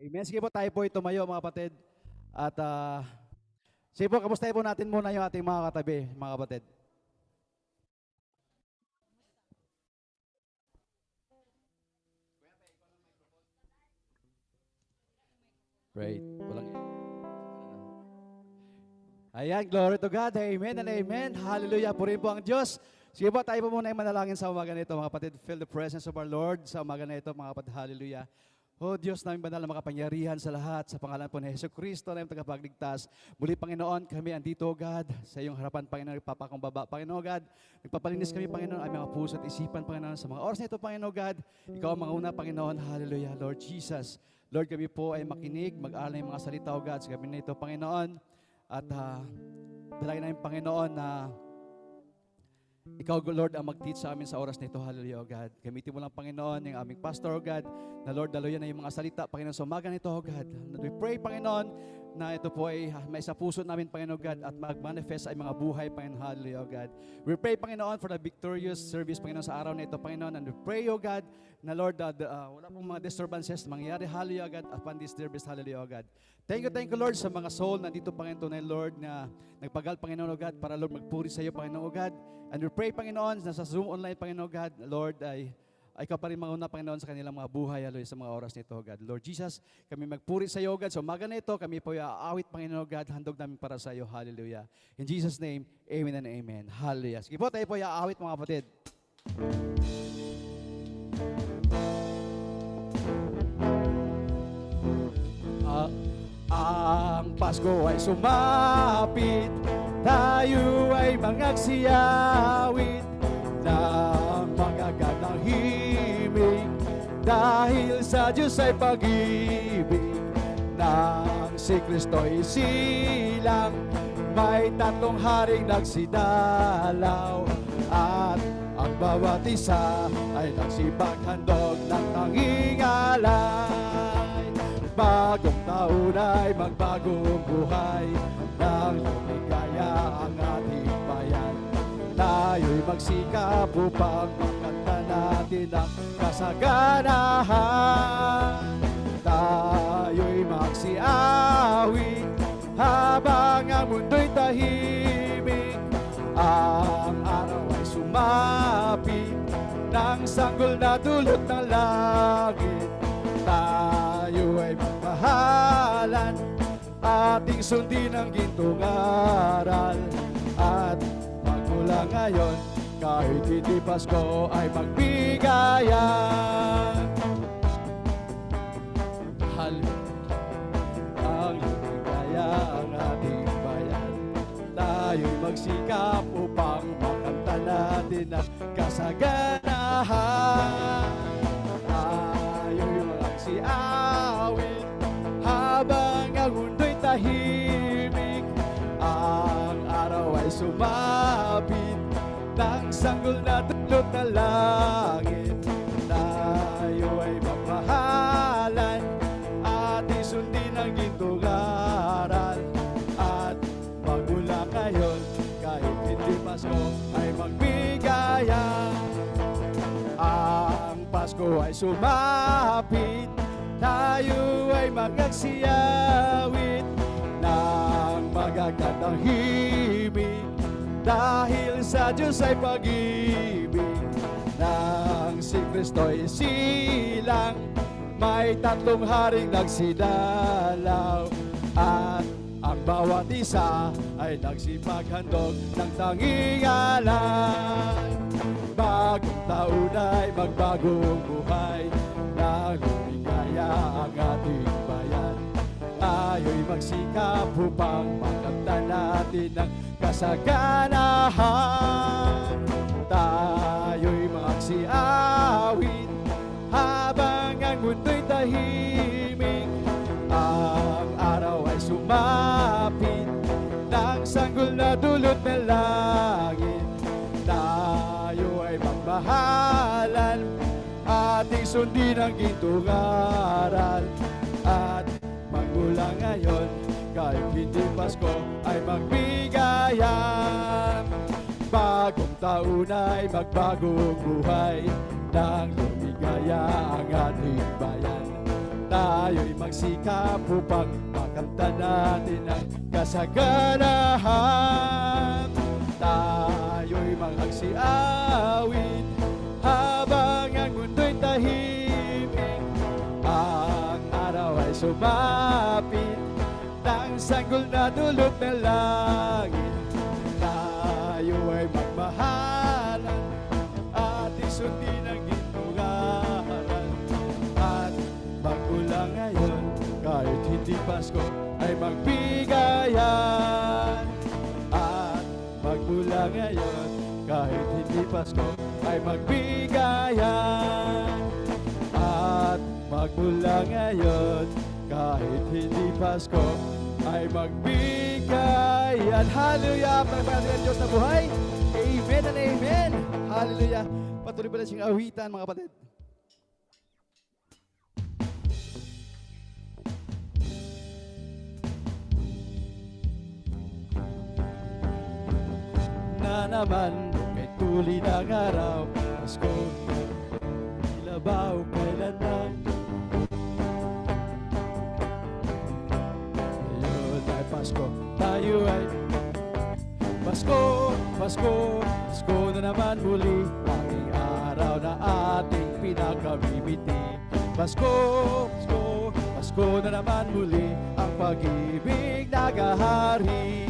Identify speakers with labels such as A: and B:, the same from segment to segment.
A: Amen. Sige po, tayo po tumayo mga kapatid. At sige po, kamustahin po natin muna yung ating mga katabi, mga kapatid. Right. Walang... Ayan, glory to God. Amen and amen. Hallelujah. Purihin po ang Diyos. Sige po, tayo po muna yung manalangin sa umaga na ito, mga kapatid. Feel the presence of our Lord sa umaga na ito, mga kapatid. Hallelujah. O Diyos namin banal na makapangyarihan sa lahat, sa pangalan po ni Hesus Kristo na yung tagapagligtas. Muli, Panginoon, kami andito, God, sa iyong harapan, Panginoon, nagpapakumbaba. Panginoon, God, nagpapalinis kami, Panginoon, ang mga puso at isipan, Panginoon, sa mga oras na ito, Panginoon, God. Ikaw ang mga una, Panginoon. Hallelujah, Lord Jesus. Lord, kami po ay makinig, mag-aaral ng mga salita, O God, sa gabi na ito, Panginoon. At dalangin namin, Panginoon, na Ikaw, Lord, ang mag-teach sa amin sa oras na ito. Hallelujah, O God. Gamitin mo lang, Panginoon, yung aming pastor, O God, na Lord, daloyan na yung mga salita, Panginoon, sa umaga nito, O God. We pray, Panginoon, na ito po ay may sa puso namin, Panginoon God, at mag-manifest ay mga buhay, Panginoon. Hallelujah, O God. We pray, Panginoon, for the victorious service, Panginoon, sa araw na ito, Panginoon. And we pray, O God, na Lord, wala pong mga disturbances mangyari, hallelujah, O God, upon this service, hallelujah, O God. Thank you, Lord, sa mga soul na dito, Panginoon, na Lord, na nagpagal, Panginoon, O God, para, Lord, magpuri sa iyo, Panginoon, O God. And we pray, Panginoon, na sa Zoom online, Panginoon, God, Lord, ay ikaw pa rin mauna, Panginoon, sa kanilang mga buhay, hallelujah, sa mga oras nito, God. Lord Jesus, kami magpuri sa iyo, God. Sa umaga na ito, kami po aawit, Panginoon, God, handog namin para sa iyo, hallelujah. In Jesus' name, amen and amen. Hallelujah. Sige po, tayo po aawit, mga kapatid. Ang Pasko ay sumapit, tayo ay mangagsiyawit ng magagandang himig, dahil sa Diyos ay pag-ibig, nang si Kristo'y silang, may tatlong haring nagsidalaw, at ang bawat isa ay nagsipaghandog ng tanging alay. Bagong taon ay magbagong buhay, nang lumigaya ang ating bayan. Tayo'y magsikap upang makanta natin ang kasaganahan. Tayo'y magsiawit habang ang mundo'y tahimik. Ang araw ay sumapit, ng sanggol na dulot ng langit. Tayo ay magmahalan, ating sundin ang gintong aral. At magmula ngayon, kahit hindi Pasko, ay magbigayan. Ang lumigaya ang ating bayan. Tayo'y magsikap upang makanta natin ang kasaganahan. Siawit habang ang mundo'y tahimik. Ang araw ay sumapit, ng sanggol na dulot na langit. Tayo ay magmahalan, ating sundin ang gintong aral. At magmula ngayon, kahit hindi Pasko, ay magbigayan. Ang Pasko ay sumapit, tayo ay magagsiyawit ng magagandang himig, dahil sa Diyos ay pag-ibig, nang si Kristo'y silang, may tatlong haring nagsidalaw, at ang bawat isa ay nagsipaghandog ng tanging alay. Bagong taon ay magbagong buhay, nang lumigaya ang ating bayan. Tayo'y magsikap upang makanta natin ang kasaganahan. Tayo'y magsiawit habang ang mundo'y tahimik. Ang araw ay sumapit, ng sanggol na dulot ng langit. Tayo ay magmahalan, ating sundin ang gintong aral. At magmula ngayon, kahit hindi Pasko, ay magbigayan. Bagong taon ay magbagong buhay, nang lumigaya ang ating bayan. Tayo tayo'y magsikap upang makamtan natin ang kasaganahan. Tayo'y magsiawit habang ang mundo'y tahimik. Ang araw ay sumapit ng sanggol na dulot ng langit. Tayo ay magmahalan at isundin ang gintungaran. At magmula ngayon, kahit hindi Pasko, ay magbigayan. At magmula ngayon, kahit hindi Pasko, ay magbigayan. At magmula ngayon, kahit hindi Pasko, ay magbigayan. Hallelujah! Pagpapalala ng Diyos na buhay. Amen and amen. Hallelujah. Patuloy pa rin siyang awitan, mga kapatid. Na naman, kay tuli ng araw, Pasko, ilabaw kailan lang. Ngayon ay Pasko, tayo ay Pasko, Pasko, Pasko na naman muli, ating araw na ating pinakamimiti. Pasko, Pasko, Pasko na naman muli, ang pag-ibig nagahari.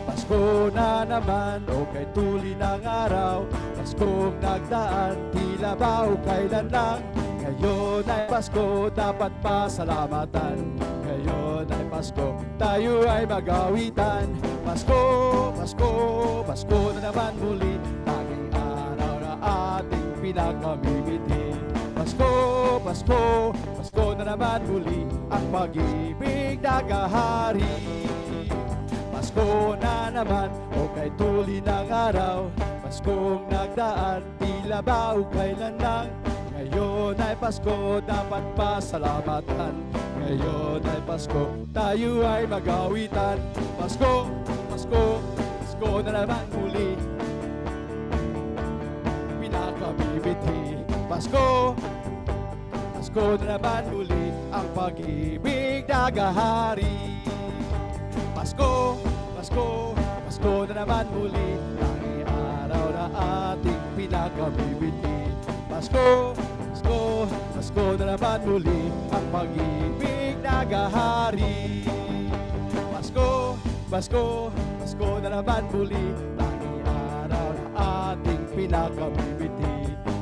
A: Pasko na naman, o kay tuli ng araw, Paskong nagdaan, tila ba o kailan lang. Ngayon ay Pasko, dapat pasalamatan. Ngayon ay Pasko, tayo ay mag-awitan. Pasko, Pasko, Pasko na naman muli, tanging araw na ating pinakamimiti. Pasko, Pasko, Pasko na naman muli, ang pag-ibig nagahari. Pasko na naman, o kay tuli ng araw, Paskong nagdaan, tila ba o kailan lang. Ngayon ay Pasko, dapat pasalamatan. Ngayon ay Pasko, tayo ay mag-awitan. Pasko, Pasko, Pasko na naman muli, pinakamimiti. Pasko, Pasko na naman muli, ang pag-ibig nagahari. Pasko, Pasko, Pasko na naman muli, tanging araw na ating pinakamimiti. Pasko, Pasko, Pasko na naman muli, ang pag-ibig nagahari. Pasko, Pasko, Pasko na naman muli, tanging araw na ating pinakamimiti.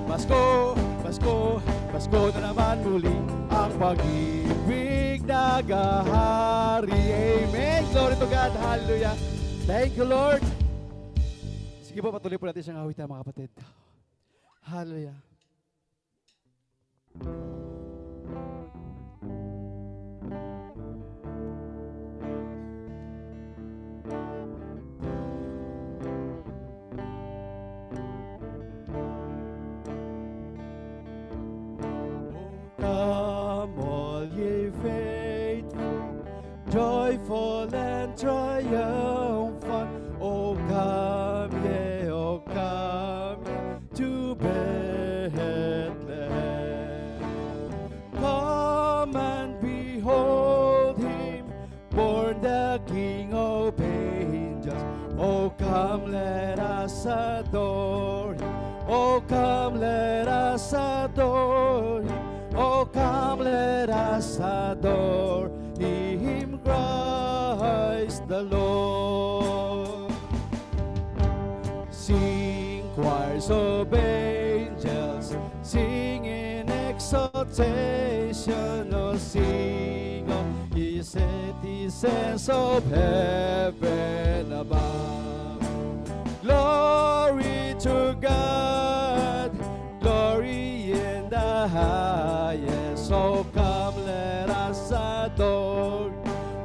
A: Pasko, Pasko, Pasko na naman muli, ang pag-ibig nagahari. Amen. Glory to God. Hallelujah. Thank you, Lord. Sige po, patuloy po natin siyang awitan, mga kapatid. Hallelujah. Come all ye faithful, joyful and triumphant. O come ye, to Bethlehem. Come and behold him, born the King of angels. O come, let us adore him. O come, let us adore him. Oh, come, let us adore him, Christ the Lord. Sing, choirs of angels, sing in exaltation. Oh, sing, oh, ye citizens of heaven above. Glory to God, glory in the highest. Oh, come, let us adore.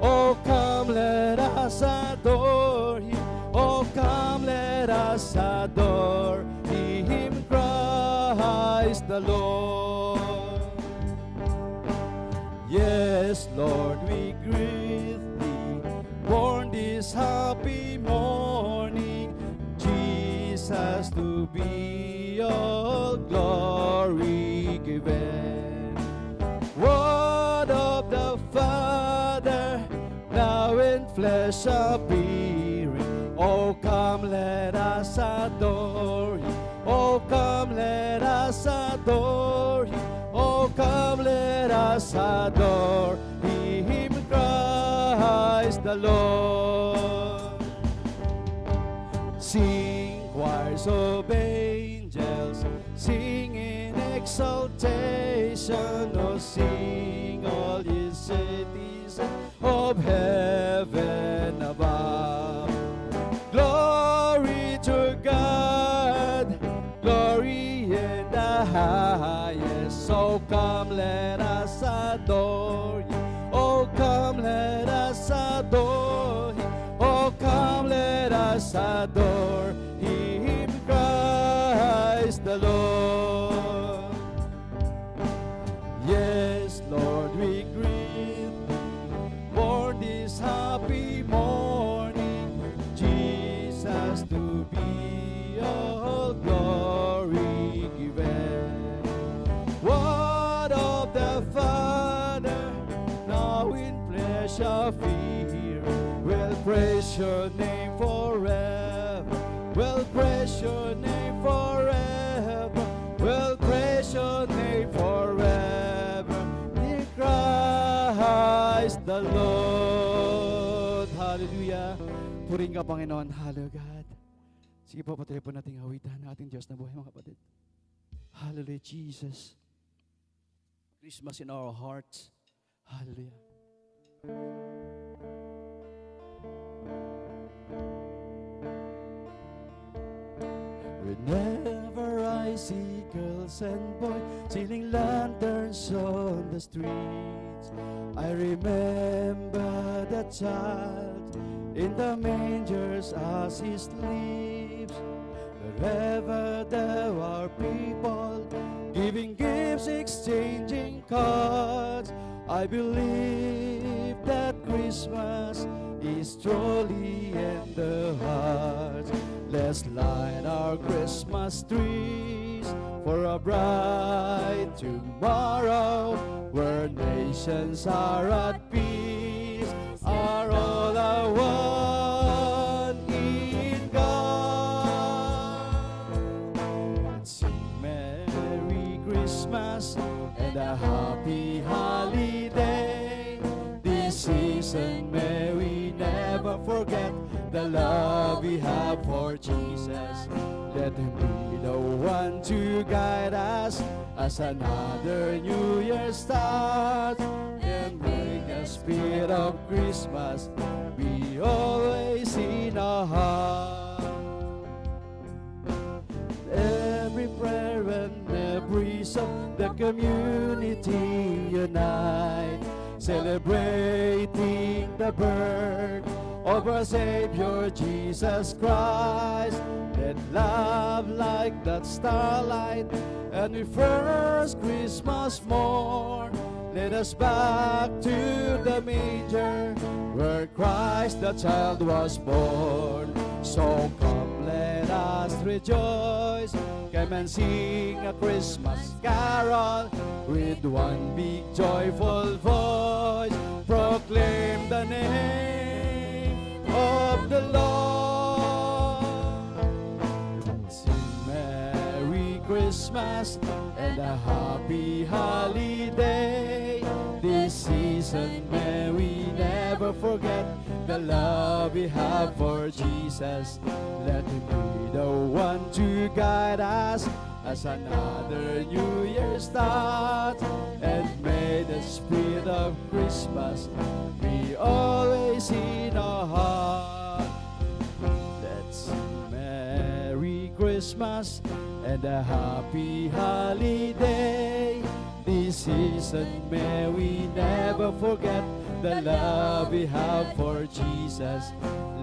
A: Oh, come, let us adore him. Oh, come, let us adore him, Christ the Lord. Yes, Lord, we greet thee, born this happy morning, Jesus to be all glory given. What flesh appearing. Oh, come, let us adore Him. Oh, come, let us adore Him. Oh, come, let us adore Him, Christ the Lord. Sing choirs of angels, sing in exaltation. Oh, sing all ye citizens of heaven above. Glory to God, glory in the highest. So come, let us adore Him. Oh, come, let us adore Him. Oh, come, let us adore Him, Christ the Lord. Yes, Lord, we greet Thee for this happy morning, Jesus, to be all glory given. What of the Father, now in flesh appear, we'll praise Your name forever. We'll praise Your name forever. We'll praise Your name forever. Dear Christ the Lord. Hallelujah. Puring ka, Panginoon. Hallelujah, God. Sige po, patuloy po nating awitan ng ating Diyos na buhay, mga kapatid. Hallelujah, Jesus. Christmas in our hearts. Hallelujah. Whenever I see girls and boys stealing lanterns on the streets, I remember the child in the mangers as he sleeps. Wherever there are people giving gifts, exchanging cards, I believe that Christmas is truly in the heart. Let's light our Christmas trees for a bright tomorrow, where nations are at peace, are all are one in God. Let's sing Merry Christmas and a happy holiday. This season may we never forget the love we have for Jesus. Let Him be the one to guide us as another New Year starts, and bring the spirit of Christmas be always in our heart. Every prayer and every song, the community unite, celebrating the birth of our Savior Jesus Christ. Let love like that starlight, and we first Christmas morn, let us back to the manger where Christ the child was born. So come, let us rejoice, come and sing a Christmas carol with one big joyful voice. Proclaim the name of the Lord. Sing Merry Christmas and a happy holiday. This season may we never forget the love we have for Jesus. Let Him be the one to guide us as another New Year starts, and may the spirit of Christmas be always in our heart. Let's sing Merry Christmas and a happy holiday. This season may we never forget the love we have for Jesus.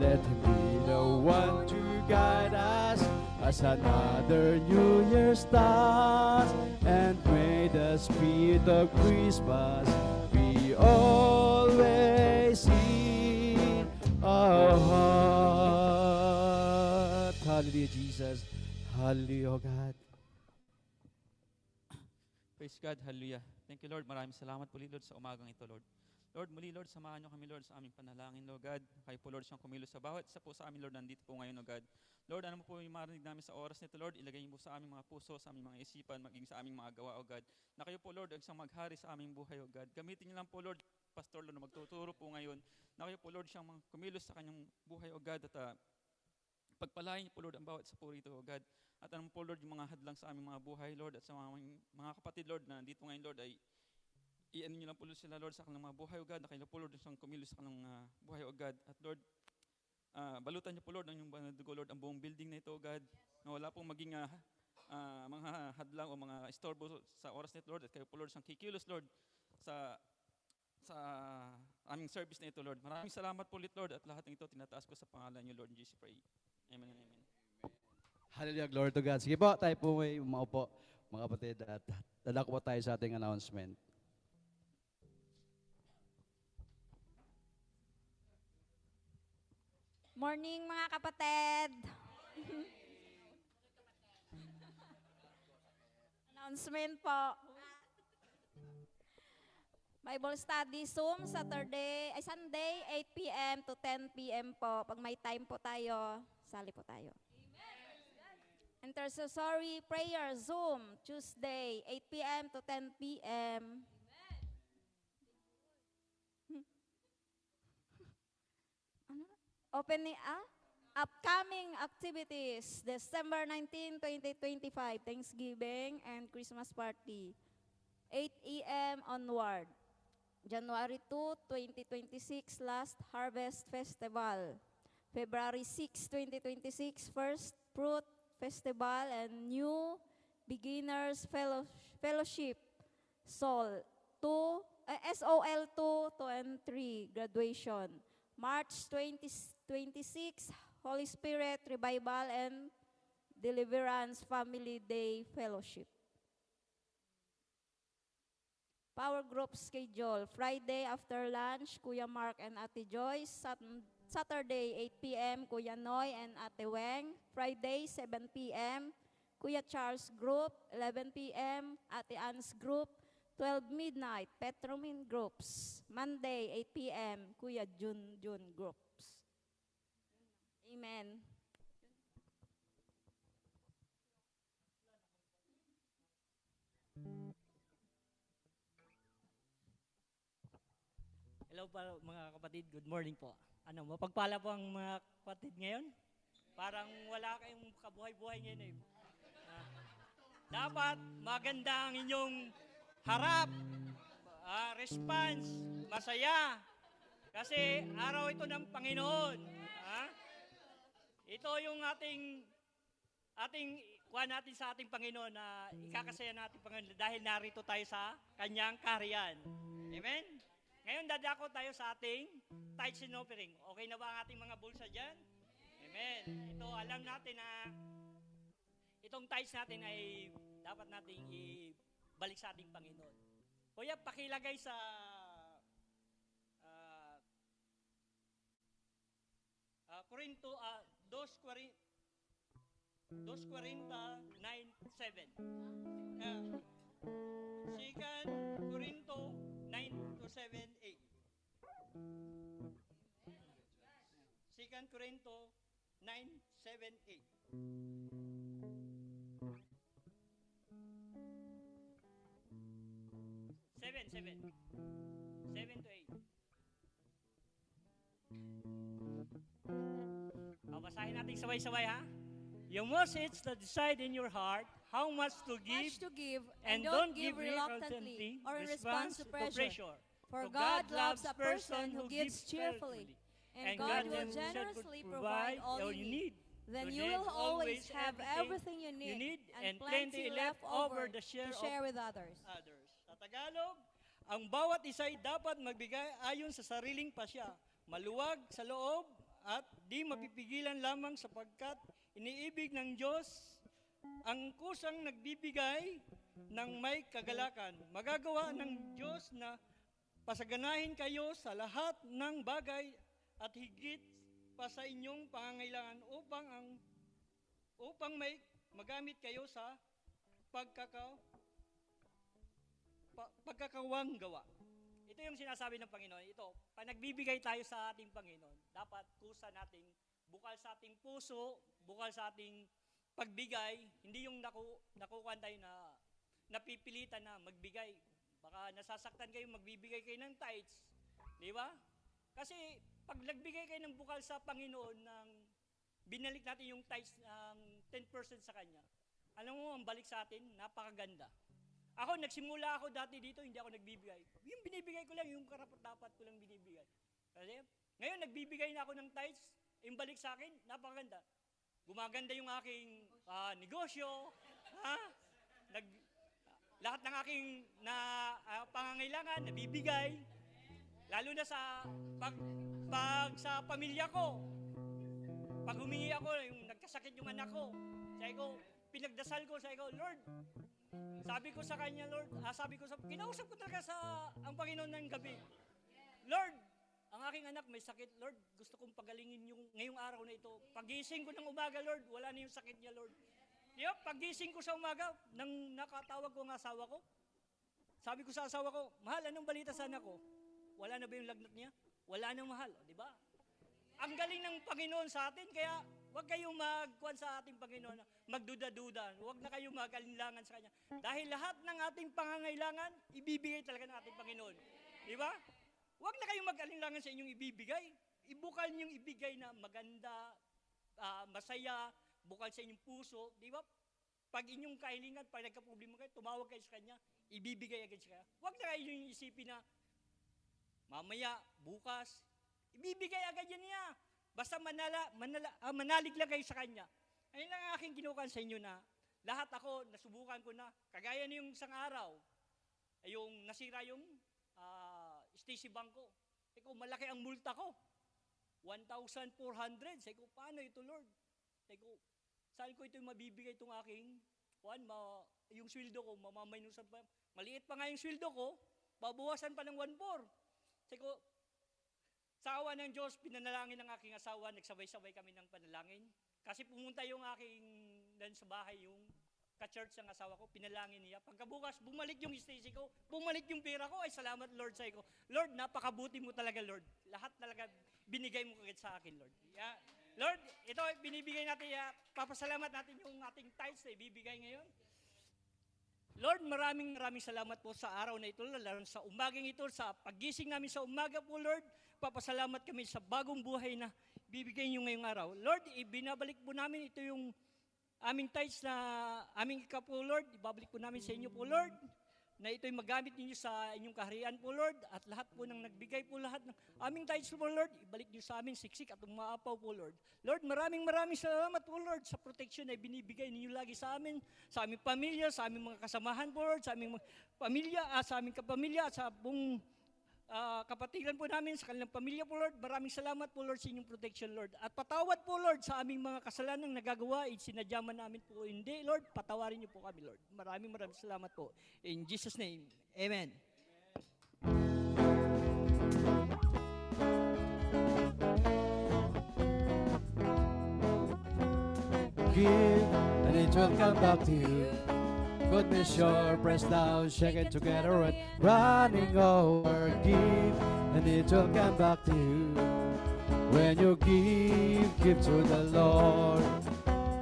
A: Let Him be the one to guide us as another New Year starts, and may the spirit of Christmas be always in our heart. Hallelujah, Jesus. Hallelujah, oh God.
B: Praise God, hallelujah. Thank you, Lord. Maraming salamat po, Lord, sa umagang ito, Lord. Lord, muli Lord, samahan niyo kami Lord sa aming panalangin, Lord God. Kayo po Lord siyang kumilos sa bawat isa po sa amin Lord, nandito po ngayon, Lord God. Lord, ano mo po yung marinig namin sa oras nito, Lord, ilagay niyo po sa aming mga puso, sa aming mga isipan, maging sa aming mga gawa, O God. Na kayo po Lord, ang isang maghari sa aming buhay, O God. Gamitin niyo lang po Lord, Pastor Lord, na magtuturo po ngayon. Na kayo po Lord, siyang kumilos sa kanyang buhay, O God, at pagpalain niyo po Lord ang bawat isa po rito, O God. At ano po Lord, yung mga hadlang sa aming mga buhay, Lord, at sa mga kapatid, Lord, na dito ngayon, Lord, ay i-ano niyo lang po Lord sila, Lord, sa kanilang mga buhay, O God, na kayo po Lord, siyang kumilos sa kanilang buhay, O God. At Lord, balutan niyo po Lord ang inyong banal na dugo, Lord, ang buong building na ito, O God, na wala pong maging mga hadlang o mga istorbo sa oras nito, Lord, at kayo po Lord, siyang kikilos, Lord, sa aming service na ito, Lord. Maraming salamat po ulit, Lord, at lahat ng ito tinataas ko sa pangalan niyo, Lord, in Jesus pray. Amen and amen.
A: Hallelujah, glory to God. Sige po, tayo po may umaupo, mga kapatid, at dadako po tayo sa ating announcement.
C: Morning mga kapatid. Announcement po. Bible study Zoom Sunday 8 p.m. to 10 p.m. po. Pag may time po tayo, sali po tayo. Intercessory prayer Zoom Tuesday 8 p.m. to 10 p.m. Upcoming activities, December 19, 2025, Thanksgiving and Christmas party, 8 a.m. onward. January 2, 2026, Last Harvest Festival. February 6, 2026, First Fruit Festival and New Beginners Fellowship, SOL 2 and 3, graduation. March 26, Holy Spirit Revival and Deliverance Family Day Fellowship. Power group schedule, Friday after lunch, Kuya Mark and Ate Joyce. Saturday, 8 p.m., Kuya Noy and Ate Weng. Friday, 7 p.m., Kuya Charles Group. 11 p.m., Ate Ann's Group. 12 midnight, Petromin Groups. Monday, 8 p.m., Kuya Jun Groups. Amen.
D: Hello pa mga kapatid, good morning po. Mapagpala po ang mga kapatid ngayon? Parang wala kayong kabuhay-buhay ngayon eh. Dapat maganda ang inyong harap, response, masaya. Kasi araw ito ng Panginoon. Ito yung kuha natin sa ating Panginoon na ikakasaya natin Panginoon dahil narito tayo sa kanyang kaharian. Amen? Ngayon dadako tayo sa ating tithes and offering. Okay na ba ang ating mga bulsa dyan? Amen. Ito alam natin na itong tithes natin ay dapat nating ibalik sa ating Panginoon. Kuya, pakilagay sa 2:49:7. Second Corinto 9:7-8. Second Corinto 9:7-8. 7 to 8. Basahin natin sabay-sabay ha. You must each decide in your heart how much to give,
C: and don't give reluctantly or in response to pressure. For God loves a person who gives cheerfully, and God will generously provide all you need. Then you will always have everything you need and plenty left over to share with others.
D: Sa Tagalog, ang bawat isa ay dapat magbigay ayon sa sariling pasya, maluwag sa loob at di mapipigilan lamang sapagkat iniibig ng Diyos ang kusang nagbibigay ng may kagalakan. Magagawa ng Diyos na pasaganahin kayo sa lahat ng bagay at higit pa sa inyong pangangailangan upang may magamit kayo sa pagkakawang gawa. ito yung sinasabi ng Panginoon. Ito, pag nagbibigay tayo sa ating Panginoon, dapat kusa nating bukal sa ating puso, bukal sa ating pagbigay, hindi yung nakukuhan tayo na napipilitan na magbigay. Baka nasasaktan kayo, magbibigay kayo ng tithes. Di ba? Kasi pag nagbigay kayo ng bukal sa Panginoon, binalik natin yung tithes ng 10% sa Kanya, alam mo, ang balik sa atin, napakaganda. Ako, nagsimula ako dati dito, hindi ako nagbibigay. Yung binibigay ko lang, yung karapat-dapat ko lang binibigay. Kasi, ngayon, nagbibigay na ako ng tithes, yung balik sa akin, napakaganda. Gumaganda yung aking negosyo, lahat ng aking pangangailangan, nabibigay. Lalo na sa pag sa pamilya ko. Pag humingi ako, yung nagkasakit yung anak ko, pinagdasal ko, Lord, sabi ko sa Kanya, Lord, kinausap ko talaga ang Panginoon ng gabi. Lord, ang aking anak may sakit, Lord, gusto kong pagalingin ngayong araw na ito. Pagising ko ng umaga, Lord, wala na yung sakit niya, Lord. Pagising ko sa umaga, nang nakatawag ko ang asawa ko, sabi ko sa asawa ko, mahal, anong balita sa anak ko? Wala na ba yung lagnat niya? Wala nang mahal, di ba? Ang galing ng Panginoon sa atin, kaya huwag kayong magkuhan sa ating Panginoon, magduda-duda, huwag na kayong mag-alinlangan sa Kanya. Dahil lahat ng ating pangangailangan, ibibigay talaga ng ating Panginoon. Di ba? Huwag na kayong mag-alinlangan sa inyong ibibigay. Ibukal niyong ibigay na maganda, masaya, bukal sa inyong puso. Di ba? Pag inyong kahilingan, pag nagka-problema kayo, tumawag kayo sa Kanya, ibibigay agad sa Kanya. Huwag na kayo yung isipin na mamaya, bukas, ibibigay agad yan niya. Basta manalig lang kayo sa Kanya. Ayun lang ang aking kinukuhan sa inyo na lahat ako, nasubukan ko na. Kagaya na yung isang araw, yung nasira yung Stacy Bank ko. Sabi ko, malaki ang multa ko. 1,400. Sabi ko, paano ito, Lord? Sabi ko, saan ko ito mabibigay itong aking, yung sweldo ko, mamamainusan pa. Maliit pa nga yung sweldo ko, babawasan pa ng 1,400. Sabi ko, sa awa ng Diyos, pinanalangin ng aking asawa, nagsabay-sabay kami ng panalangin. Kasi pumunta yung aking, dan sa bahay, yung ka-church ng asawa ko, pinalangin niya. Pagkabukas, bumalik yung Stacy ko, bumalik yung pera ko, ay salamat Lord sa ko. Lord, napakabuti mo talaga Lord. Lahat talaga binigay mo kagad sa akin Lord. Lord, ito binibigay natin, papasalamat natin yung ating tithes na ibibigay ngayon. Lord, maraming salamat po sa araw na ito, lalo sa umagang ito, sa paggising namin sa umaga po, Lord. Papasalamat kami sa bagong buhay na bibigay niyo ngayong araw. Lord, ibinabalik po namin ito yung aming tithes na aming po, Lord. Ibabalik po namin sa inyo po, Lord, na ito'y magamit ninyo sa inyong kaharian po, Lord, at lahat po ng nagbigay po lahat ng aming tithes po, Lord, ibalik niyo sa amin siksik at umaapaw po, Lord. Lord, maraming salamat po, Lord, sa protection na binibigay ninyo lagi sa amin, sa aming pamilya, sa aming mga kasamahan po, Lord, sa aming pamilya, sa aming kapamilya, at sa buong kapatiran po namin sa kanilang pamilya po, Lord. Maraming salamat po, Lord, sa inyong protection, Lord. At patawad po, Lord, sa aming mga kasalanang nagagawa, sinadyaman namin po. Hindi, Lord, patawarin niyo po kami, Lord. Maraming salamat po. In Jesus' name, Amen.
A: Give, and it will come back to you. Good measure, pressed down, shaken together, and running over. Give, and it will come back to you. When you give to the Lord.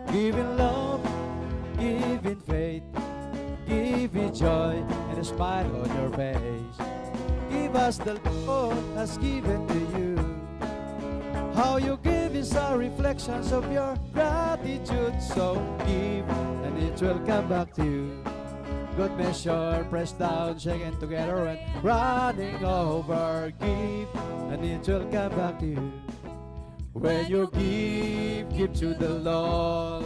A: Give in love, give in faith, give in joy, and a smile on your face. Give us the Lord has given to you. How you give is a reflection of your gratitude. So give, and it will come back to you. Good measure, pressed down, shaken together, and running over. Give, and it will come back to you. When you give to the Lord.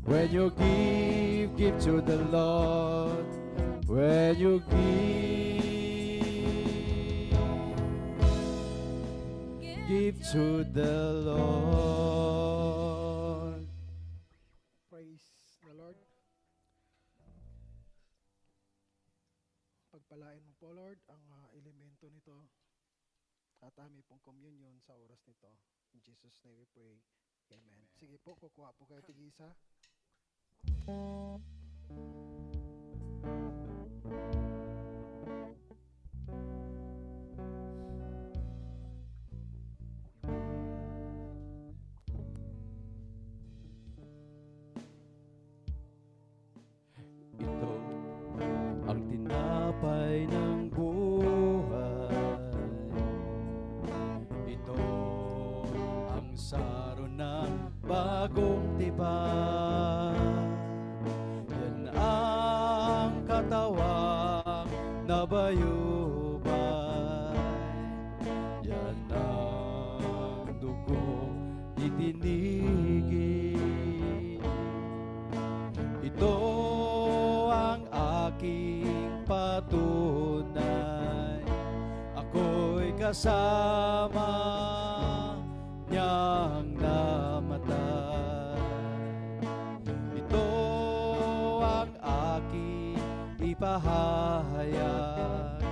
A: When you give to the Lord. When you give to the Lord.
E: Praise the Lord. Pagpalain mo po, Lord, ang elemento nito at aming pong communion sa oras nito. In Jesus' name we pray. Amen. Sige po, kukuha po kayo tig-isa.
A: bagong tipan. Yan ang katawang nabayubay. Yan ang dugong itinigin. Ito ang aking patunay. Ako'y kasama niyang namatay. Ito ang aking ipahahayag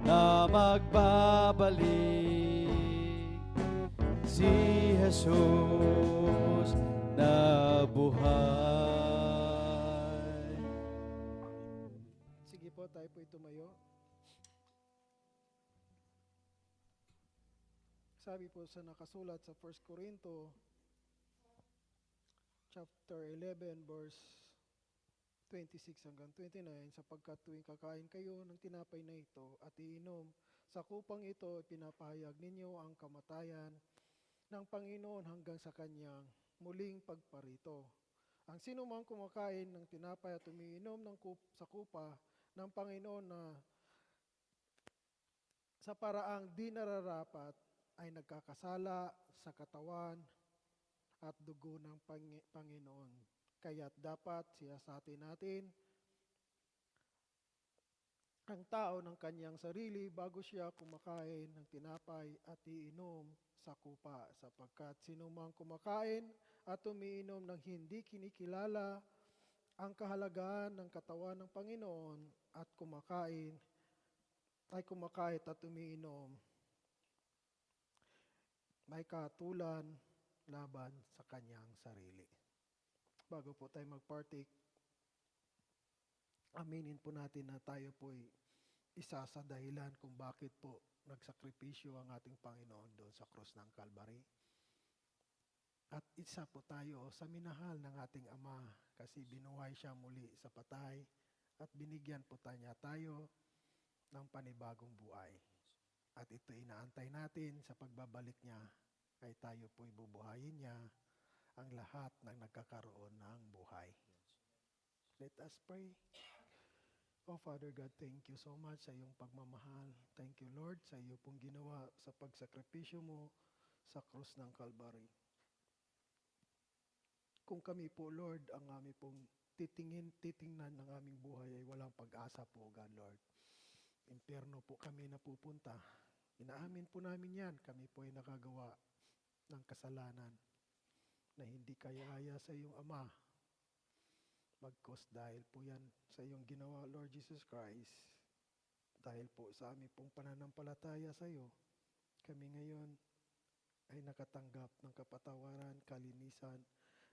A: na magbabalik si Jesus na buhay.
E: Sige po, tayo po'y tumayo. Sabi po sa nakasulat sa 1 Corinto chapter 11 verse 26 hanggang 29, sapagkat tuwing kakain kayo ng tinapay na ito at iinom sa kupang ito, pinapahayag ninyo ang kamatayan ng Panginoon hanggang sa kanyang muling pagparito. Ang sino mang kumakain ng tinapay at umiinom sa kupa ng Panginoon na sa paraang di nararapat ay nagkakasala sa katawan at dugo ng Panginoon. Kaya't dapat siyasatin natin ang tao ng kanyang sarili bago siya kumakain ng tinapay at iinom sa kupa, sapagkat sinumang kumakain at umiinom ng hindi kinikilala ang kahalagaan ng katawan ng Panginoon at kumakain at umiinom, may katulan laban sa kanyang sarili. Bago po tayo mag-partake, aminin po natin na tayo po'y isa sa dahilan kung bakit po nagsakripisyo ang ating Panginoon doon sa krus ng Calvary. At isa po tayo sa minahal ng ating Ama kasi binuhay siya muli sa patay at binigyan po tayo ng panibagong buhay. At ito inaantay natin sa pagbabalik niya ay tayo po'y bubuhayin niya ang lahat ng nagkakaroon ng buhay. Let us pray. Oh Father God, thank you so much sa iyong pagmamahal. Thank you Lord sa iyo pong ginawa sa pagsakripisyo mo sa krus ng Calvary. Kung kami po Lord, ang aming pong titingnan ng aming buhay ay walang pag-asa po God Lord. Impyerno po kami napupunta. Inaamin po namin yan. Kami po ay nakagawa ng kasalanan na hindi kaya sa iyong Ama. Bagkus dahil po yan sa iyong ginawa, Lord Jesus Christ, dahil po sa aming pong pananampalataya sa iyo, kami ngayon ay nakatanggap ng kapatawaran, kalinisan,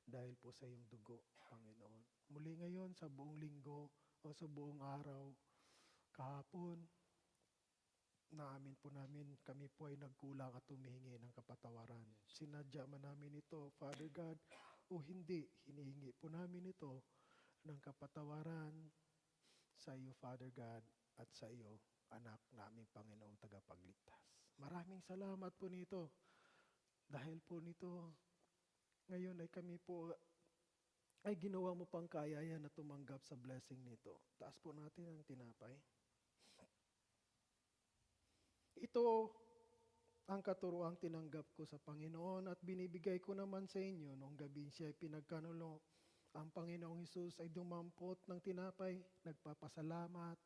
E: dahil po sa iyong dugo, Panginoon. Muli ngayon sa buong linggo o sa buong araw, kahapon, naamin po namin kami po ay nagkulang at humihingi ng kapatawaran. Sinadya man namin ito, Father God, o hindi, hinihingi po namin ito ng kapatawaran sa iyo, Father God, at sa iyo, anak naming Panginoong tagapagligtas. Maraming salamat po nito. Dahil po nito, ngayon ay kami po ay ginawa mo pang kayaya na tumanggap sa blessing nito. Taas po natin ang tinapay. Ito ang katuroang tinanggap ko sa Panginoon at binibigay ko naman sa inyo noong gabi siya ay pinagkanulo. Ang Panginoong Hesus ay dumampot ng tinapay, nagpapasalamat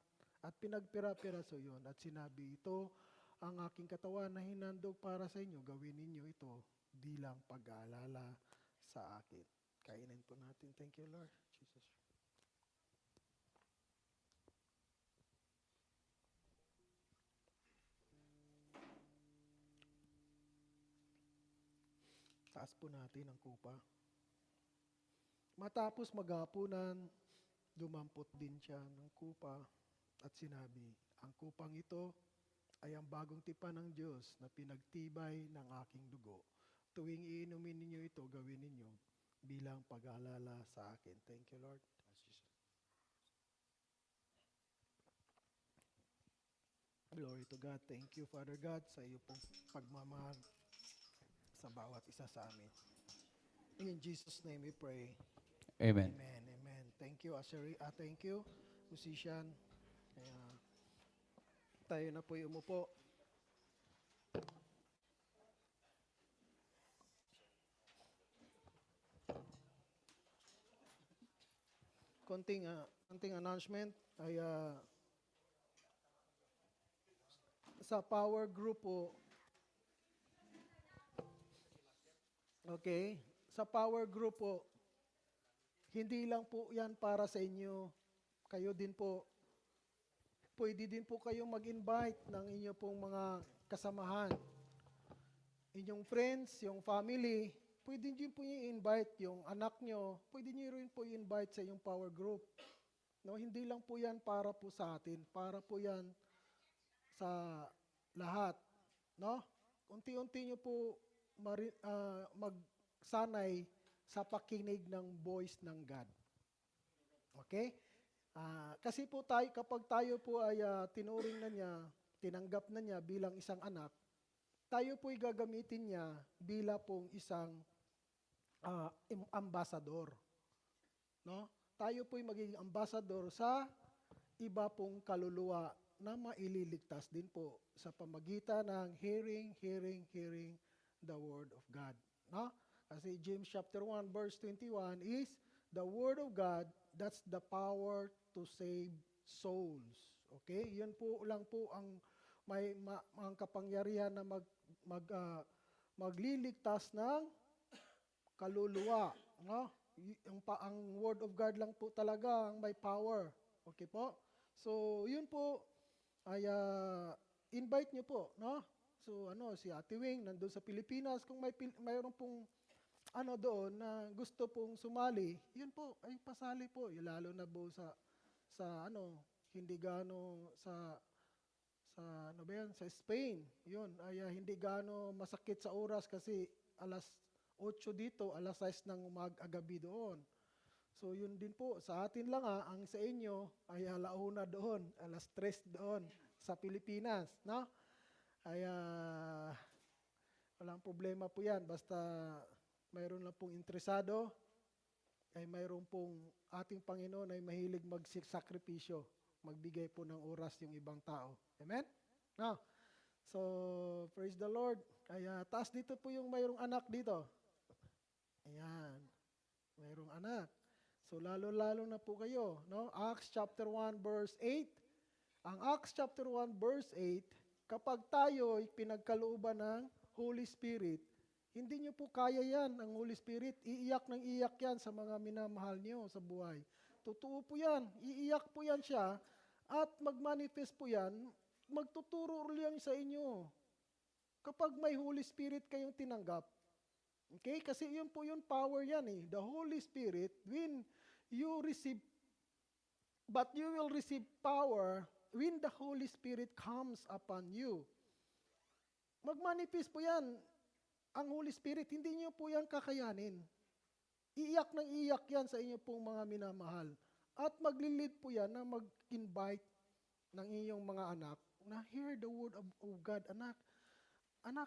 E: at pinagpira-piraso yun at sinabi, ito ang aking katawan na hinandog para sa inyo, gawin ninyo ito bilang pag-aalala sa akin. Kainin po natin. Thank you, Lord. Jesus. Taas po natin ang kupa. Matapos maghapunan, dumampot din siya ng kupa at sinabi, ang kupang ito ay ang bagong tipan ng Diyos na pinagtibay ng aking dugo. Tuwing iinumin ninyo ito, gawin ninyo bilang pag-aalala sa akin. Thank you, Lord. Glory to God. Thank you, Father God, sa iyo pong pagmamahal sa bawat isa sa amin. In Jesus' name we pray.
A: Amen.
E: Amen. Amen. Thank you, Ashery. Thank you, musician. Kaya, tayo na po umupo. Konting announcement ay sa power group po. Okay, sa power group po, hindi lang po 'yan para sa inyo. Kayo din po. Pwede din po kayong mag-invite ng inyo pong mga kasamahan. Inyong friends, yung family, pwede din po i-invite yung anak nyo, pwede nyo rin po i-invite sa inyong power group. No, hindi lang po yan para po sa atin, para po yan sa lahat. No? Unti-unti nyo po magsanay sa pakinig ng voice ng God. Okay? Kasi po tayo, kapag tayo po ay tinuring na niya, tinanggap na niya bilang isang anak, tayo po'y gagamitin niya bilang pong isang ambassador. No? Tayo po'y magiging ambassador sa iba pong kaluluwa na maililigtas din po sa pamagitan ng hearing the Word of God. No? Kasi James chapter 1 verse 21 is, the Word of God, that's the power to save souls. Okay? Yun po lang po ang ang kapangyarihan na magliligtas ng kaluluwa. No? Ang Word of God lang po talaga ang may power. Okay po? So, yun po, ay invite nyo po. No? So, si Ate Wing, nandun sa Pilipinas, kung mayroon pong doon na gusto pong sumali, yun po, ay pasali po. Lalo na po sa hindi gaano sa sa Spain. Yun, ay hindi gaano masakit sa oras kasi alas 8 dito, alas 6 ng umaga-gabi doon. So yun din po, sa atin lang ang sa inyo ay alauna doon, alas 3 doon sa Pilipinas, no? Ay walang problema po yan, basta mayroon lang pong interesado, ay mayroon pong ating Panginoon ay mahilig magsakripisyo, magbigay po ng oras yung ibang tao. Amen? No? So, praise the Lord. Kaya taas dito po yung mayroong anak dito. Ayan. Mayroong anak. So, lalo-lalo na po kayo. No? Acts chapter 1 verse 8. Ang Acts chapter 1 verse 8, kapag tayo ay pinagkalooban ng Holy Spirit, hindi nyo po kaya yan, ang Holy Spirit. Iiyak ng iiyak yan sa mga minamahal nyo sa buhay. Totoo po yan. Iiyak po yan siya at magmanifest po yan, magtuturo yan sa inyo. Kapag may Holy Spirit kayong tinanggap. Okay? Kasi yun po yung power yan eh. The Holy Spirit, when you receive, but you will receive power when the Holy Spirit comes upon you. Magmanifest po yan. Ang Holy Spirit, hindi niyo po yan kakayanin. Iiyak ng iiyak yan sa inyo pong mga minamahal. At maglilid po yan na mag-invite ng inyong mga anak na hear the word of God. Anak,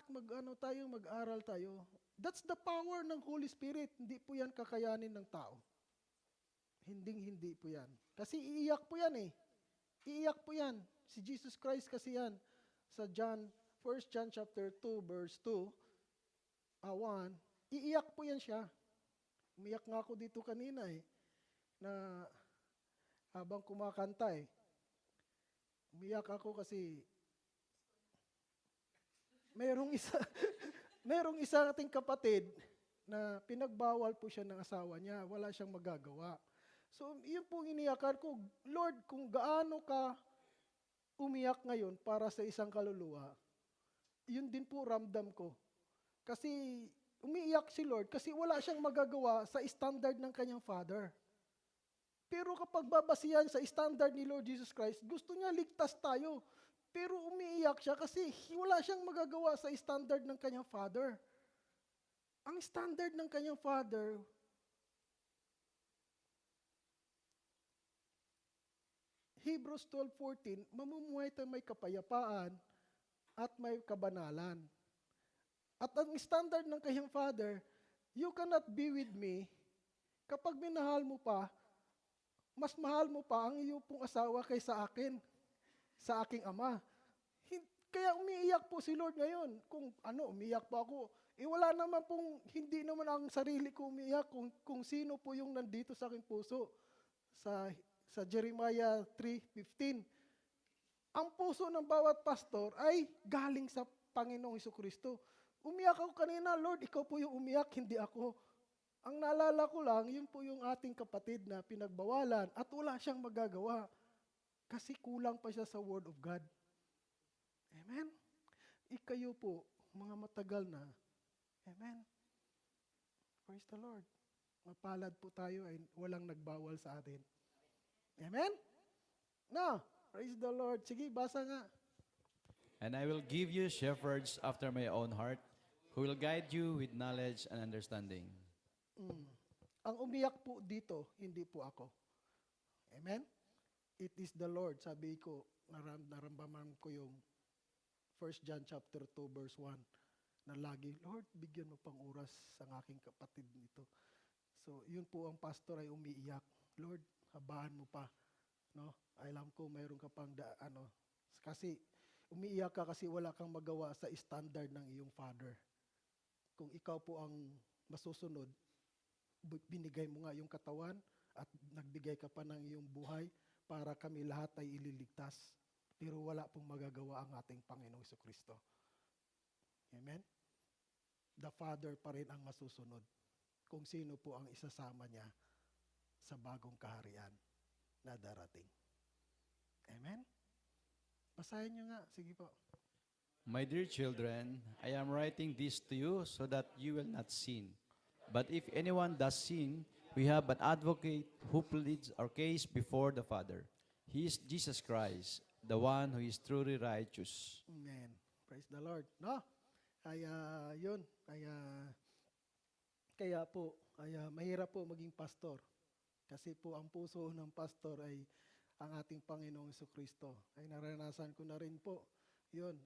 E: mag-aral tayo. That's the power ng Holy Spirit. Hindi po yan kakayanin ng tao. Hindi po yan. Kasi iiyak po yan eh. Iiyak po yan. Si Jesus Christ kasi yan. Sa 1 John chapter 2 verse 2, 1, iiyak po yan siya. Umiyak nga ako dito kanina eh, na habang kumakanta eh. Umiyak ako kasi merong isa ating kapatid na pinagbawal po siya ng asawa niya. Wala siyang magagawa. So, yun po iniyakan ko, Lord, kung gaano ka umiyak ngayon para sa isang kaluluwa, yun din po ramdam ko. Kasi umiiyak si Lord kasi wala siyang magagawa sa standard ng kanyang Father. Pero kapag babasihan sa standard ni Lord Jesus Christ, gusto niya ligtas tayo. Pero umiiyak siya kasi wala siyang magagawa sa standard ng kanyang Father. Ang standard ng kanyang Father, Hebrews 12:14, mamumuhay tayo may kapayapaan at may kabanalan. At ang standard ng kanyang Father, You cannot be with me kapag minahal mo pa, mas mahal mo pa ang iyong pong asawa kaysa akin, sa aking ama. Kaya umiiyak po si Lord ngayon. Kung umiiyak pa ako, wala naman pong, hindi naman ang sarili ko umiiyak kung sino po yung nandito sa aking puso. Sa Jeremiah 3:15. Ang puso ng bawat pastor ay galing sa Panginoong Jesucristo. Umiyak ako kanina, Lord, ikaw po yung umiyak, hindi ako. Ang naalala ko lang, yun po yung ating kapatid na pinagbawalan at wala siyang magagawa kasi kulang pa siya sa Word of God. Amen? Ikayo po, mga matagal na. Amen? Praise the Lord. Mapalad po tayo ay walang nagbawal sa atin. Amen? No, praise the Lord. Sige, basa nga.
A: And I will give you shepherds after my own heart, who will guide you with knowledge and understanding.
E: Ang umiyak po dito, hindi po ako. Amen? It is the Lord. Sabi ko, naramdaman ko yung 1 John chapter 2 verse 1 na lagi, Lord, bigyan mo pang oras sa aking kapatid nito. So, yun po ang pastor ay umiiyak. Lord, habaan mo pa. No? Alam ko mayroon ka pang kasi umiiyak ka kasi wala kang magawa sa standard ng iyong father. Kung ikaw po ang masusunod, binigay mo nga yung katawan at nagbigay ka pa ng iyong buhay para kami lahat ay ililigtas. Pero wala pong magagawa ang ating Panginoong Jesucristo. Amen? The Father pa rin ang masusunod kung sino po ang isasama niya sa bagong kaharian na darating. Amen? Basahin niyo nga. Sige po.
A: My dear children, I am writing this to you so that you will not sin. But if anyone does sin, we have an advocate who pleads our case before the Father. He is Jesus Christ, the one who is truly righteous.
E: Amen. Praise the Lord. No? Yun. Kaya mahirap po maging pastor. Kasi po ang puso ng pastor ay ang ating Panginoong Jesucristo. Ay naranasan ko na rin po. Yun,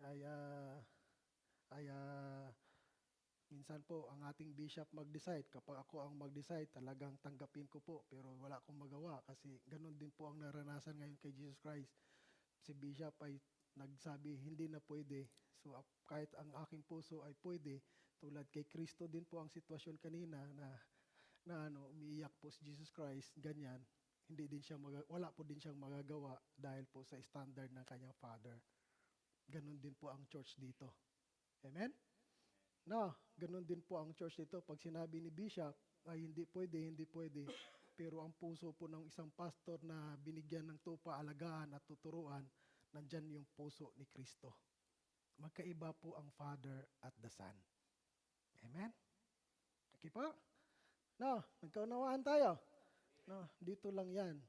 E: minsan po, ang ating bishop mag-decide. Kapag ako ang mag-decide, talagang tanggapin ko po. Pero wala akong magawa kasi ganun din po ang naranasan ngayon kay Jesus Christ. Si bishop ay nagsabi, hindi na pwede. So kahit ang aking puso ay pwede, tulad kay Kristo din po ang sitwasyon kanina na umiiyak po si Jesus Christ, ganyan. Hindi din siya wala po din siyang magagawa dahil po sa standard ng kanyang Father. Ganun din po ang church dito. Amen? No, ganun din po ang church dito. Pag sinabi ni Bishop, ay hindi pwede. Pero ang puso po ng isang pastor na binigyan ng tupa, alagaan at tuturuan, nandyan yung puso ni Kristo. Magkaiba po ang Father at the Son. Amen? Okay po? No, nagkaunawaan tayo. No, dito lang yan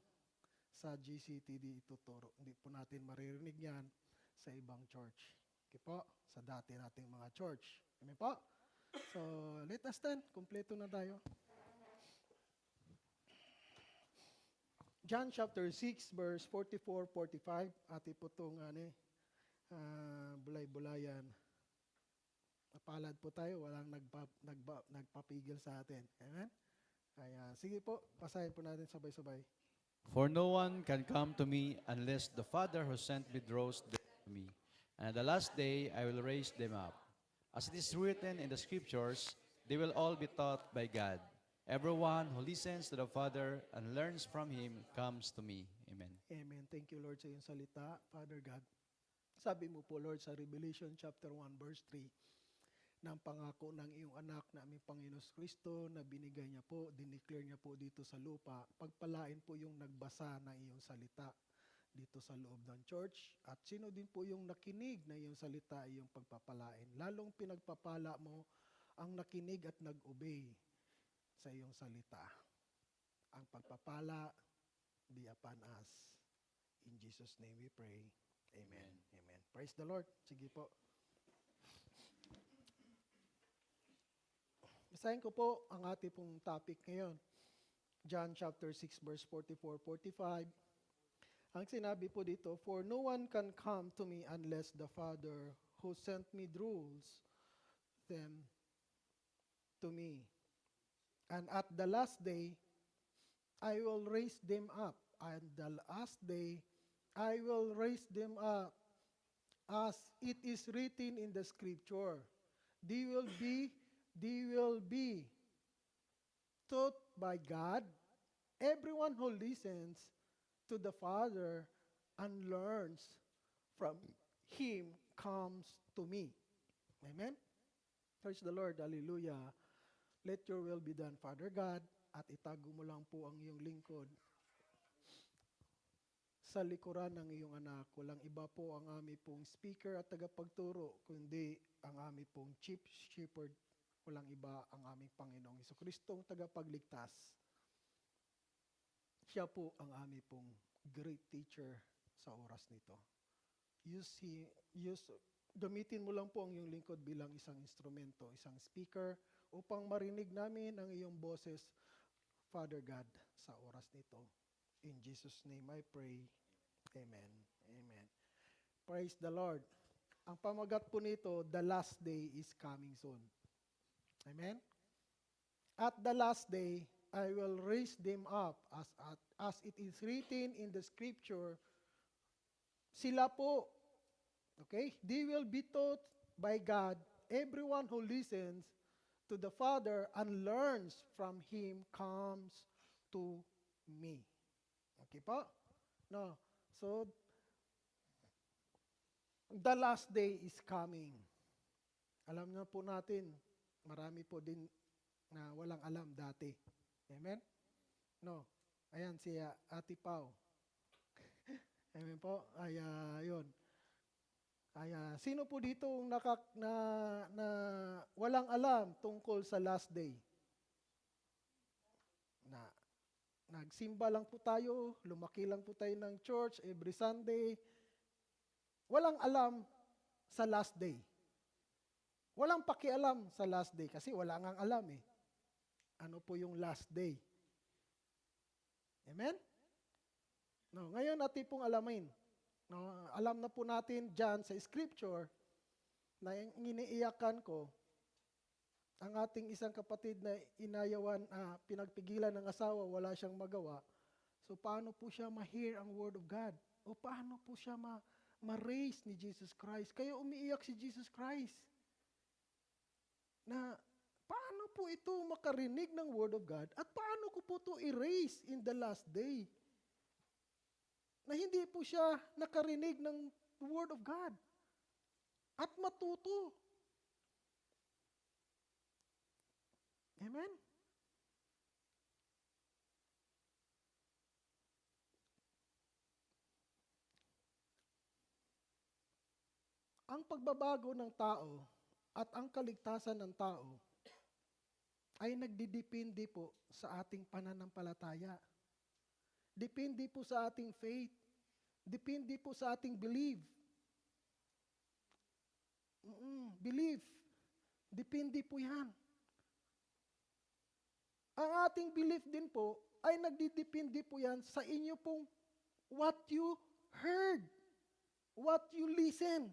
E: sa GCTD ituturo. Hindi po natin maririnig yan sa ibang church. Okay po? Sa dati nating mga church. Amen po? So, let us stand. Kompleto na tayo. John chapter 6, verse 44-45. Ati po itong bulay-bulayan. Napalad po tayo. Walang nagpapigil sa atin. Amen? Kaya, sige po. Pasahin po natin sabay-sabay.
A: For no one can come to me unless the Father who sent me draws them to me. And at the last day, I will raise them up. As it is written in the scriptures, they will all be taught by God. Everyone who listens to the Father and learns from Him comes to me. Amen.
E: Amen. Thank you, Lord, sa iyong salita, Father God. Sabi mo po, Lord, sa Revelation chapter 1, verse 3, ng pangako ng iyong anak na aming Panginoon Kristo na binigay niya po, dineclare niya po dito sa lupa, pagpalain po yung nagbasa ng iyong salita dito sa loob ng church. At sino din po yung nakinig na iyong salita, iyong pagpapalain. Lalong pinagpapala mo ang nakinig at nag-obey sa iyong salita. Ang pagpapala be upon us. In Jesus' name we pray. Amen. Amen. Praise the Lord. Sige po. Basahin ko po ang ating pong topic ngayon. John chapter 6 verse 44-45. Ang sinabi po dito, for no one can come to me unless the Father who sent me draws them to me. And at the last day, I will raise them up. And the last day, I will raise them up, as it is written in the scripture. They will be taught by God. Everyone who listens to the Father and learns from Him comes to me. Amen? Praise the Lord. Hallelujah. Let your will be done, Father God, at itago mo lang po ang iyong lingkod sa likuran ng iyong anak. Walang iba po ang aming pong speaker at tagapagturo, kundi ang aming pong chief shepherd. Walang iba ang aming Panginoong Jesucristong tagapagligtas. Siya po ang aming pong great teacher sa oras nito. Gamitin mo lang po ang iyong lingkod bilang isang instrumento, isang speaker, upang marinig namin ang iyong boses, Father God, sa oras nito. In Jesus' name I pray. Amen. Amen. Praise the Lord. Ang pamagat po nito, the last day is coming soon. Amen? At the last day, I will raise them up as it is written in the scripture. Sila po, okay? They will be taught by God. Everyone who listens to the Father and learns from Him comes to me. Okay po? No. So, the last day is coming. Alam na po natin, marami po din na walang alam dati. Amen? No. Ayan si Ate Pau. Amen po? Ay, yun. Ay, sino po dito na walang alam tungkol sa last day? Nagsimba lang po tayo, lumaki lang po tayo ng church every Sunday. Walang alam sa last day. Walang pakialam sa last day kasi wala ngang alam eh. Ano po yung last day? Amen? No, ngayon natin pong alamin. No, alam na po natin dyan sa scripture na iniiyakan ko ang ating isang kapatid na inayawan, pinagpigilan ng asawa, wala siyang magawa. So paano po siya ma-hear ang word of God? O paano po siya ma-raise ni Jesus Christ? Kaya umiiyak si Jesus Christ. Na paano po ito makarinig ng word of God at paano ko po ito i-raise in the last day? Na hindi po siya nakarinig ng word of God at matuto. Amen? Ang pagbabago ng tao at ang kaligtasan ng tao ay nagdidepende po sa ating pananampalataya. Depende po sa ating faith. Depende po sa ating belief. Belief. Depende po yan. Ang ating belief din po ay nagdidepende po yan sa inyo pong what you heard, what you listen.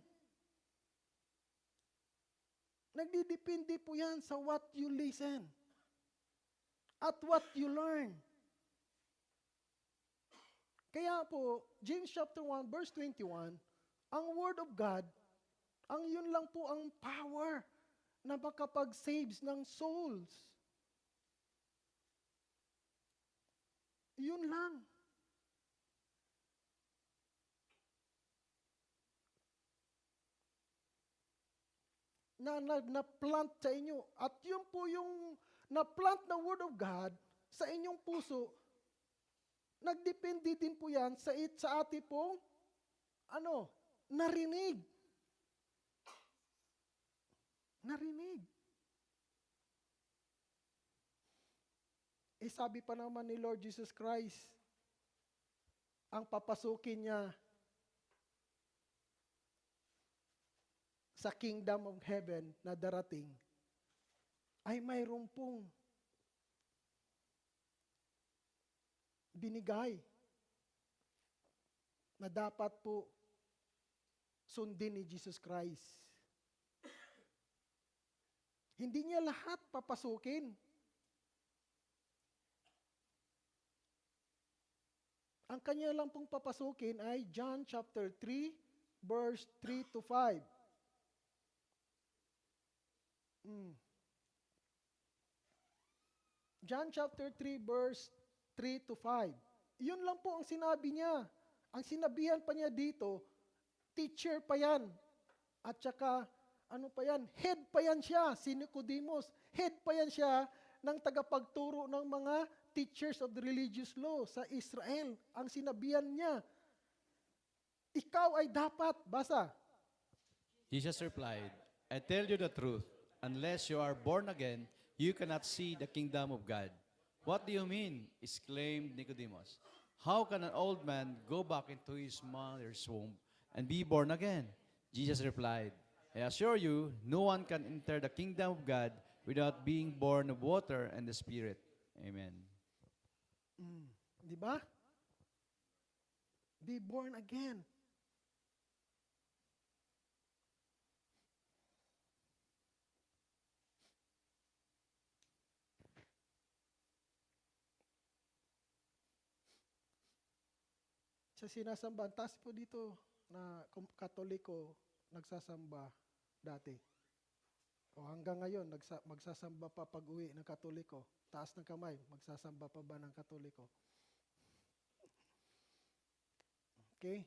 E: Nagdidepende po yan sa what you listen at what you learn. Kaya po, James chapter 1 verse 21, ang word of God, ang yun lang po ang power na makapag-saves ng souls. Yun lang. Na-plant sa inyo. At yun po yung na-plant na word of God sa inyong puso, nagdepende din po yan sa ating pong narinig. Narinig. Sabi pa naman ni Lord Jesus Christ, ang papasukin niya sa kingdom of heaven na darating ay mayroon pong binigay na dapat po sundin ni Jesus Christ. Hindi niya lahat papasukin. Ang kanya lang pong papasukin ay John chapter 3, verse 3 to 5. John chapter 3, verse 3 to 5. Yun lang po ang sinabi niya. Ang sinabihan pa niya dito, teacher pa yan. At saka, ano pa yan? Head pa yan siya, si Nicodemus. Head pa yan siya ng tagapagturo ng mga teachers of the religious law sa Israel. Ang sinabihan niya, ikaw ay dapat, basa,
A: Jesus replied, I tell you the truth, unless you are born again, you cannot see the kingdom of God. What do you mean? Exclaimed Nicodemus. How can an old man go back into his mother's womb and be born again? Jesus replied, I assure you, no one can enter the kingdom of God without being born of water and the Spirit. Amen.
E: di ba? Be born again. Sa sinasamba, taas po dito na Katoliko nagsasamba dati. O hanggang ngayon, magsasamba pa pag-uwi ng Katoliko. Taas ng kamay, magsasamba pa ba ng Katoliko? Okay?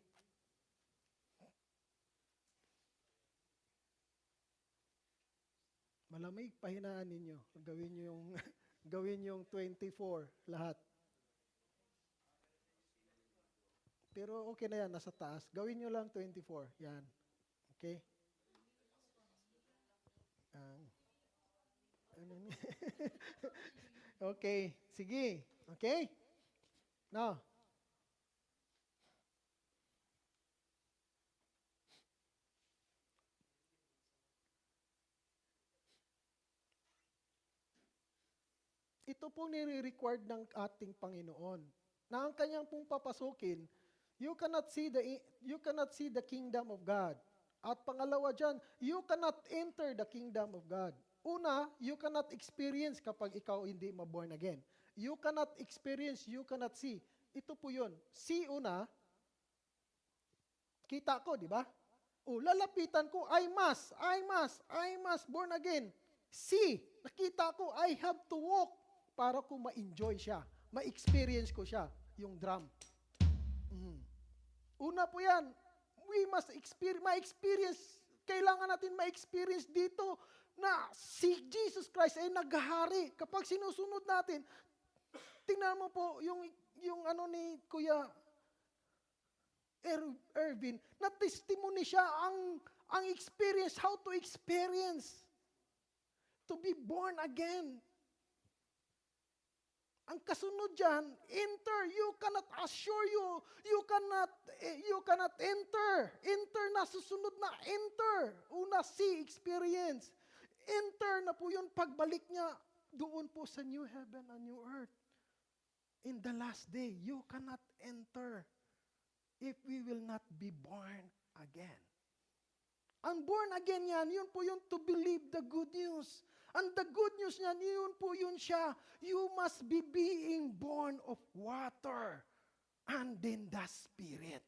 E: Malamig, pahinaan ninyo. Gawin nyo yung, gawin yung 24, lahat. Pero okay na yan, nasa taas. Gawin nyo lang 24. Yan. Okay? Okay. Sige. Okay? Now. Ito po nire-required ng ating Panginoon. Na ang kanyang pong papasukin, you cannot see the kingdom of God. At pangalawa dyan, you cannot enter the kingdom of God. Una, you cannot experience kapag ikaw hindi ma-born again. You cannot experience, you cannot see. Ito po yun. See una, kita ko, di ba? O, lalapitan ko, I must, born again. See, nakita ko, I have to walk para ko ma-enjoy siya, ma-experience ko siya, yung drum. Una po yan, we must ma-experience, kailangan natin ma-experience dito na si Jesus Christ ay naghahari. Kapag sinusunod natin, tingnan mo po yung ano ni Kuya Ervin, na testimony siya ang experience, how to experience, to be born again. Ang kasunod dyan, enter. You cannot assure you cannot enter. Enter na, susunod na, enter. Una, see, experience. Enter na po yun, pagbalik niya doon po sa new heaven and new earth. In the last day, you cannot enter if we will not be born again. Ang born again yan, yun po yun to believe the good news. And the good news niyan, yun po yun siya. You must be being born of water and then the Spirit.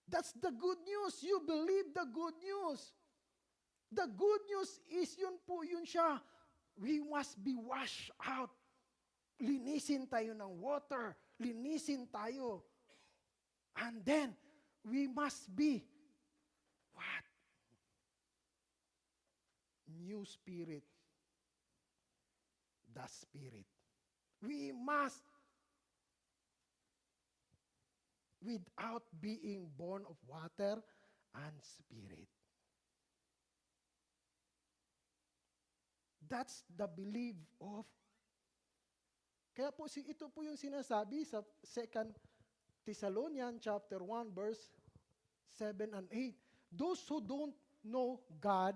E: That's the good news. You believe the good news. The good news is yun po yun siya. We must be washed out. Linisin tayo ng water. Linisin tayo. And then, we must be what? New spirit. The Spirit. We must, without being born of water and Spirit. That's the belief of, kaya po ito po yung sinasabi sa 2 Thessalonians chapter 1 verse 7 and 8. Those who don't know God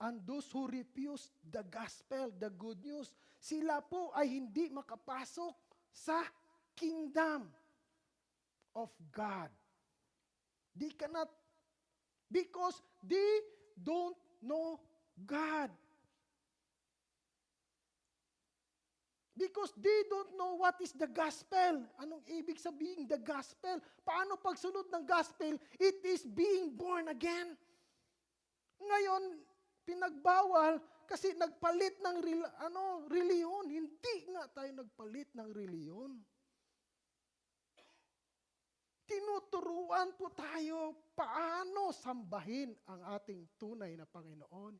E: and those who refuse the gospel, the good news, sila po ay hindi makapasok sa kingdom of God. They cannot, because they don't know God. Because they don't know what is the gospel. Anong ibig sabihin the gospel? Paano pagsunod ng gospel? It is being born again. Ngayon, pinagbawal kasi nagpalit ng reliyon. Hindi nga tayo nagpalit ng reliyon. Tinuturuan po tayo paano sambahin ang ating tunay na Panginoon.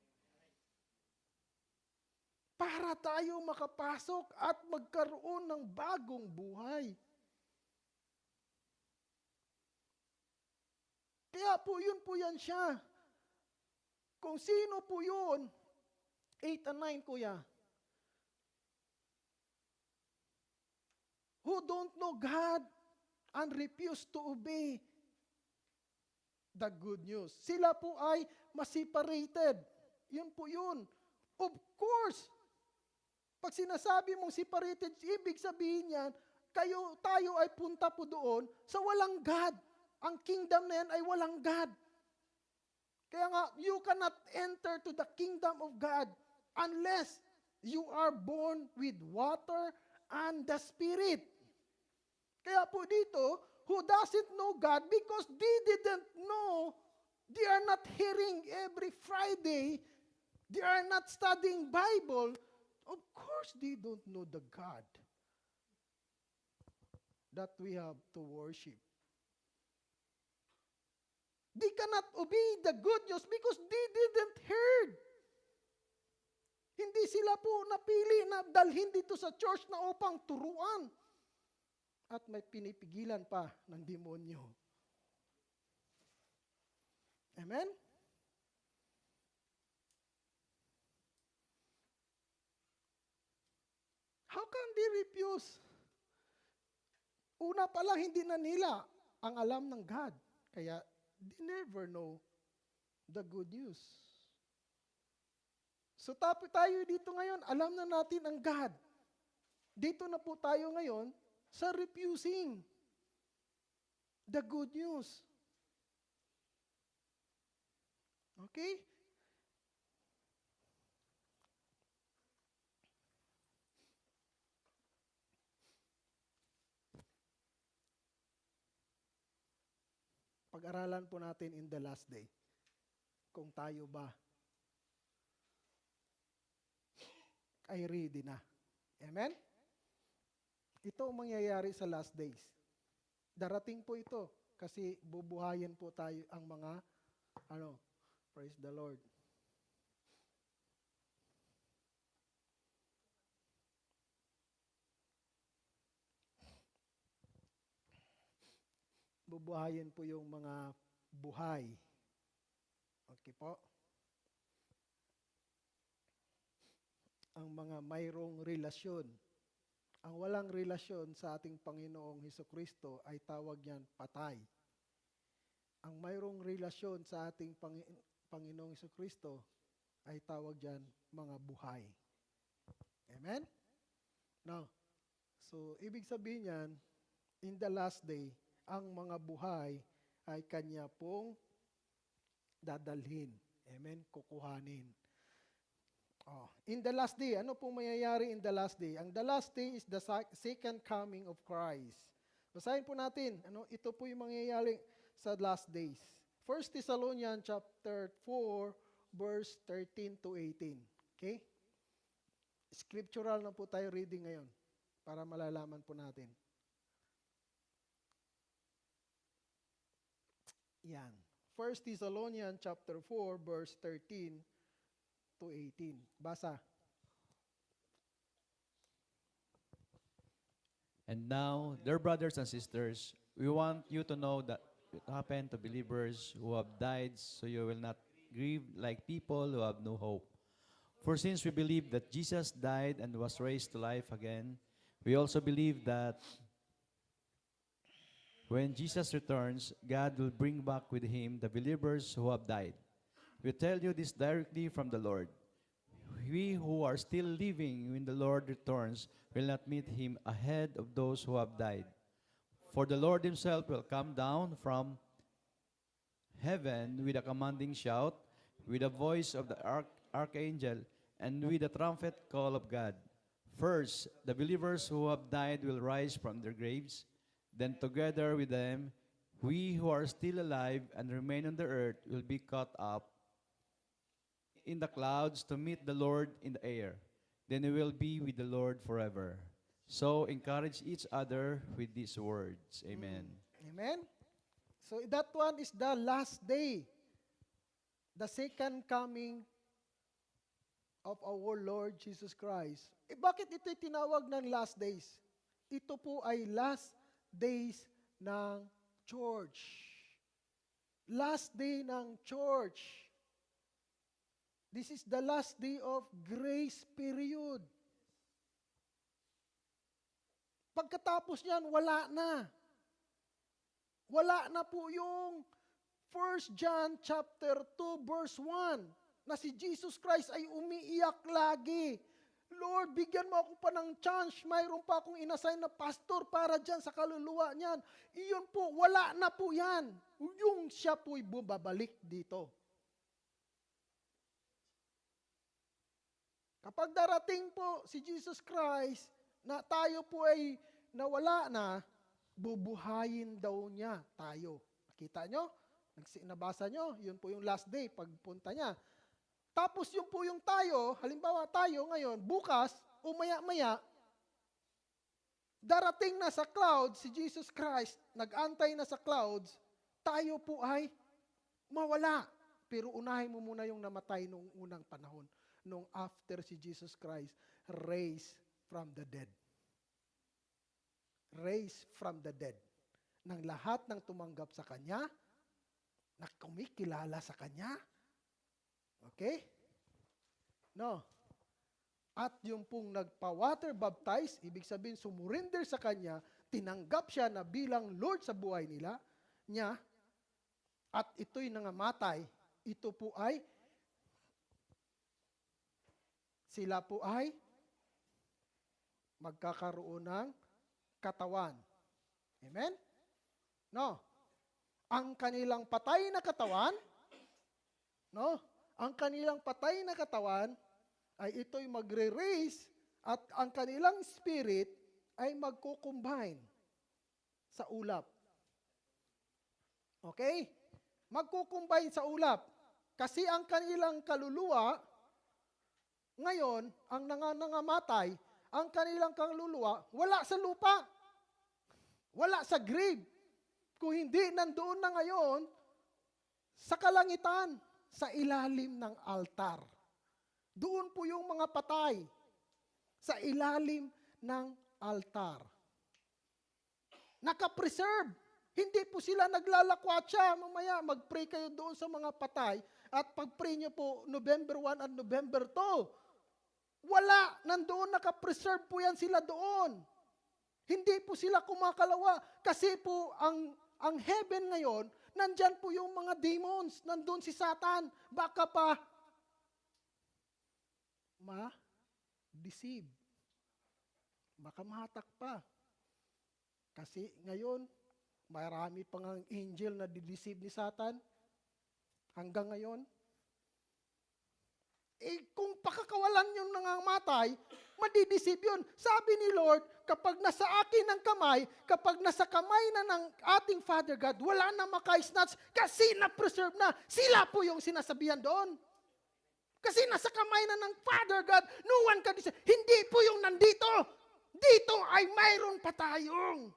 E: Para tayo makapasok at magkaroon ng bagong buhay. Kaya po yan siya. Kung sino po yun, 8 and 9 kuya, who don't know God and refuse to obey the good news. Sila po ay maseparated. Yun po yun. Of course, pag sinasabi mong separated, ibig sabihin yan, tayo ay punta po doon sa walang God. Ang kingdom na yan ay walang God. Kaya nga, you cannot enter to the kingdom of God unless you are born with water and the Spirit. Kaya po dito, who doesn't know God because they didn't know, they are not hearing every Friday, they are not studying Bible, of course they don't know the God that we have to worship. They cannot obey the good news because they didn't heard. Hindi sila po napili na dalhin dito sa church na upang turuan. At may pinipigilan pa ng demonyo. Amen? How can they refuse? Una pa lang, hindi na nila ang alam ng God. Kaya, they never know the good news. So tayo dito ngayon, alam na natin ang God. Dito na po tayo ngayon sa refusing the good news. Okay? Pag-aralan po natin in the last day kung tayo ba ay ready na. Amen? Ito ang mangyayari sa last days. Darating po ito kasi bubuhayin po tayo ang mga praise the Lord. Bubuhayin po yung mga buhay. Okay po? Ang mga mayroong relasyon. Ang walang relasyon sa ating Panginoong Hesukristo ay tawag niyan patay. Ang mayroong relasyon sa ating Panginoong Hesukristo ay tawag diyan mga buhay. Amen? Now, so ibig sabihin niyan, in the last day, ang mga buhay ay kanya pong dadalhin. Amen? Kukuhanin. In the last day, ano pong mangyayari in the last day? Ang the last day is the second coming of Christ. Basahin po natin, ito po yung mangyayari sa last days. 1 Thessalonians chapter 4, verse 13 to 18. Okay? Scriptural na po tayo reading ngayon para malalaman po natin. Yan. 1 Thessalonians chapter 4, verse 13 to 18. Basa.
A: And now, dear brothers and sisters, we want you to know that it happened to believers who have died, so you will not grieve like people who have no hope. For since we believe that Jesus died and was raised to life again, we also believe that when Jesus returns, God will bring back with him the believers who have died. We tell you this directly from the Lord. We who are still living when the Lord returns will not meet him ahead of those who have died. For the Lord himself will come down from heaven with a commanding shout, with the voice of the archangel, and with the trumpet call of God. First, the believers who have died will rise from their graves. Then together with them, we who are still alive and remain on the earth will be caught up in the clouds to meet the Lord in the air. Then we will be with the Lord forever. So encourage each other with these words. Amen.
E: Amen? So that one is the last day. The second coming of our Lord Jesus Christ. Bakit ito'y tinawag ng last days? Ito po ay last days ng church. Last day ng church. This is the last day of grace period. Pagkatapos niyan, wala na. Wala na po yung 1 John chapter 2 verse 1 na si Jesus Christ ay umiiyak lagi. Lord, bigyan mo ako pa ng chance. Mayroon pa akong inassign na pastor para dyan sa kaluluwa niyan. Iyon po, wala na po yan. Yung siya po'y bumabalik dito. Kapag darating po si Jesus Christ, na tayo po ay nawala na, bubuhayin daw niya tayo. Nakita nyo? Nabasa nyo? Yun po yung last day, pagpunta niya. Tapos yun po yung tayo, halimbawa tayo ngayon, bukas, o maya-maya, darating na sa clouds si Jesus Christ, nag-antay na sa clouds, tayo po ay mawala. Pero unahin mo muna yung namatay noong unang panahon, nung after si Jesus Christ raised from the dead. Raised from the dead. Nang lahat ng tumanggap sa Kanya, na kumikilala sa Kanya. Okay? No. At yung pong nagpa-water baptize, ibig sabihin sumurinder sa Kanya, tinanggap siya na bilang Lord sa buhay niya, at ito'y nangamatay, ito po ay sila po ay magkakaroon ng katawan. Amen? No. Ang kanilang patay na katawan, no? Ang kanilang patay na katawan ay ito'y magre-raise at ang kanilang spirit ay magko-combine sa ulap. Okay? Magko-combine sa ulap. Kasi ang kanilang kaluluwa, ngayon, ang nangamatay, ang kanilang kaluluwa, wala sa lupa. Wala sa grave. Kung hindi, nandoon na ngayon sa kalangitan, sa ilalim ng altar. Doon po yung mga patay. Sa ilalim ng altar. Nakapreserve. Hindi po sila naglalakwatsa. Mamaya, mag-pray kayo doon sa mga patay. At pag-pray nyo po, November 1 at November 2. Wala, nandoon nakapreserve po yan sila doon. Hindi po sila kumakalawa kasi po ang heaven ngayon, nandyan po yung mga demons, nandun si Satan. Baka pa ma-deceive. Baka mahatak pa. Kasi ngayon, marami pang ang angel na di-deceive ni Satan. Hanggang ngayon, kung pakakawalan yung nangamatay, madidisip yun. Sabi ni Lord, kapag nasa akin ang kamay, kapag nasa kamay na ng ating Father God, wala na maka-snatch kasi na-preserve na. Sila po yung sinasabihan doon. Kasi nasa kamay na ng Father God, no one can deceive. Hindi po yung nandito. Dito ay mayroon pa tayong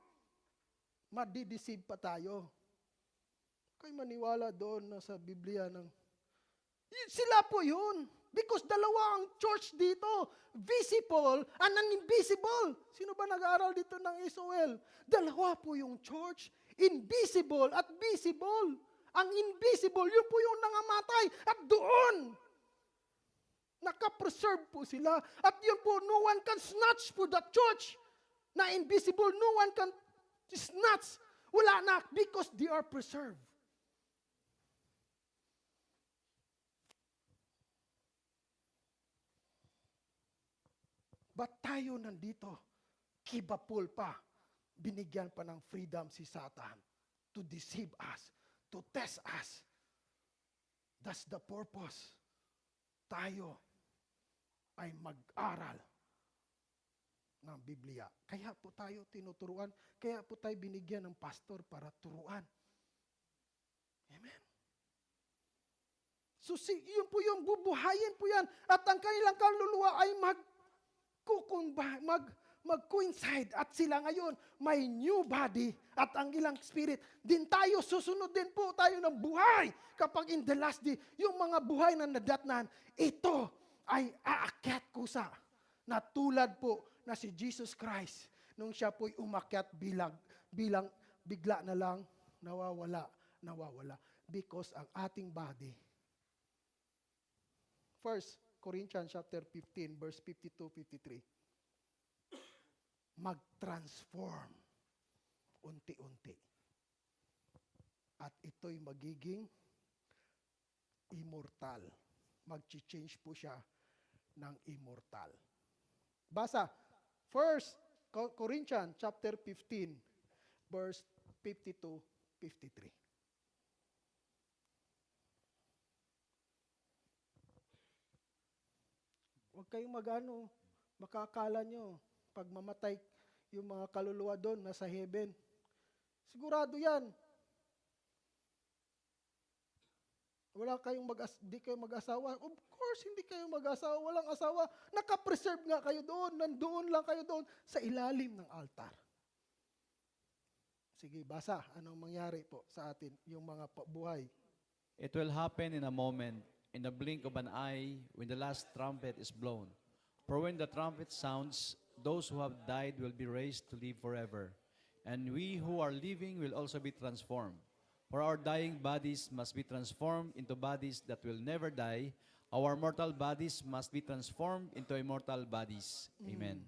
E: madideceive pa tayo. Kaya maniwala doon na sa Biblia ng sila po yun. Because dalawa ang church dito. Visible and invisible. Sino ba nag-aaral dito ng SOL? Dalawa po yung church. Invisible at visible. Ang invisible, yun po yung nangamatay. At doon, nakapreserve po sila. At yun po, no one can snatch po that church. Na invisible, no one can snatch. Wala na because they are preserved. Ba't tayo nandito? Kibapul pa. Binigyan pa ng freedom si Satan to deceive us, to test us. That's the purpose. Tayo ay mag-aral ng Biblia. Kaya po tayo tinuturuan, kaya po tayo binigyan ng pastor para turuan. Amen. So yun po yung bubuhayin po yan. At ang kanilang kaluluwa ay mag-coincide. At sila ngayon may new body at ang ilang spirit. Din tayo, susunod din po tayo ng buhay. Kapag in the last day, yung mga buhay na nadatnan, ito ay aakyat kusa. Na tulad po na si Jesus Christ, nung siya po'y umakyat bilang bigla na lang nawawala. Because ang ating body, 1 Corinthians chapter 15, verse 52-53, mag-transform unti-unti. At ito'y magiging immortal. Mag-change po siya ng immortal. Basa, 1 Corinthians chapter 15, verse 52-53. Huwag kayong makakala nyo, pag mamatay yung mga kaluluwa doon, nasa heaven. Sigurado yan. Di kayo mag-asawa. Of course, hindi kayo mag-asawa. Walang asawa. Nakapreserve nga kayo doon. Nandoon lang kayo doon sa ilalim ng altar. Sige, basa. Anong mangyari po sa atin, yung mga buhay?
A: It will happen in a moment, in the blink of an eye, when the last trumpet is blown. For when the trumpet sounds, those who have died will be raised to live forever. And we who are living will also be transformed. For our dying bodies must be transformed into bodies that will never die. Our mortal bodies must be transformed into immortal bodies. Amen.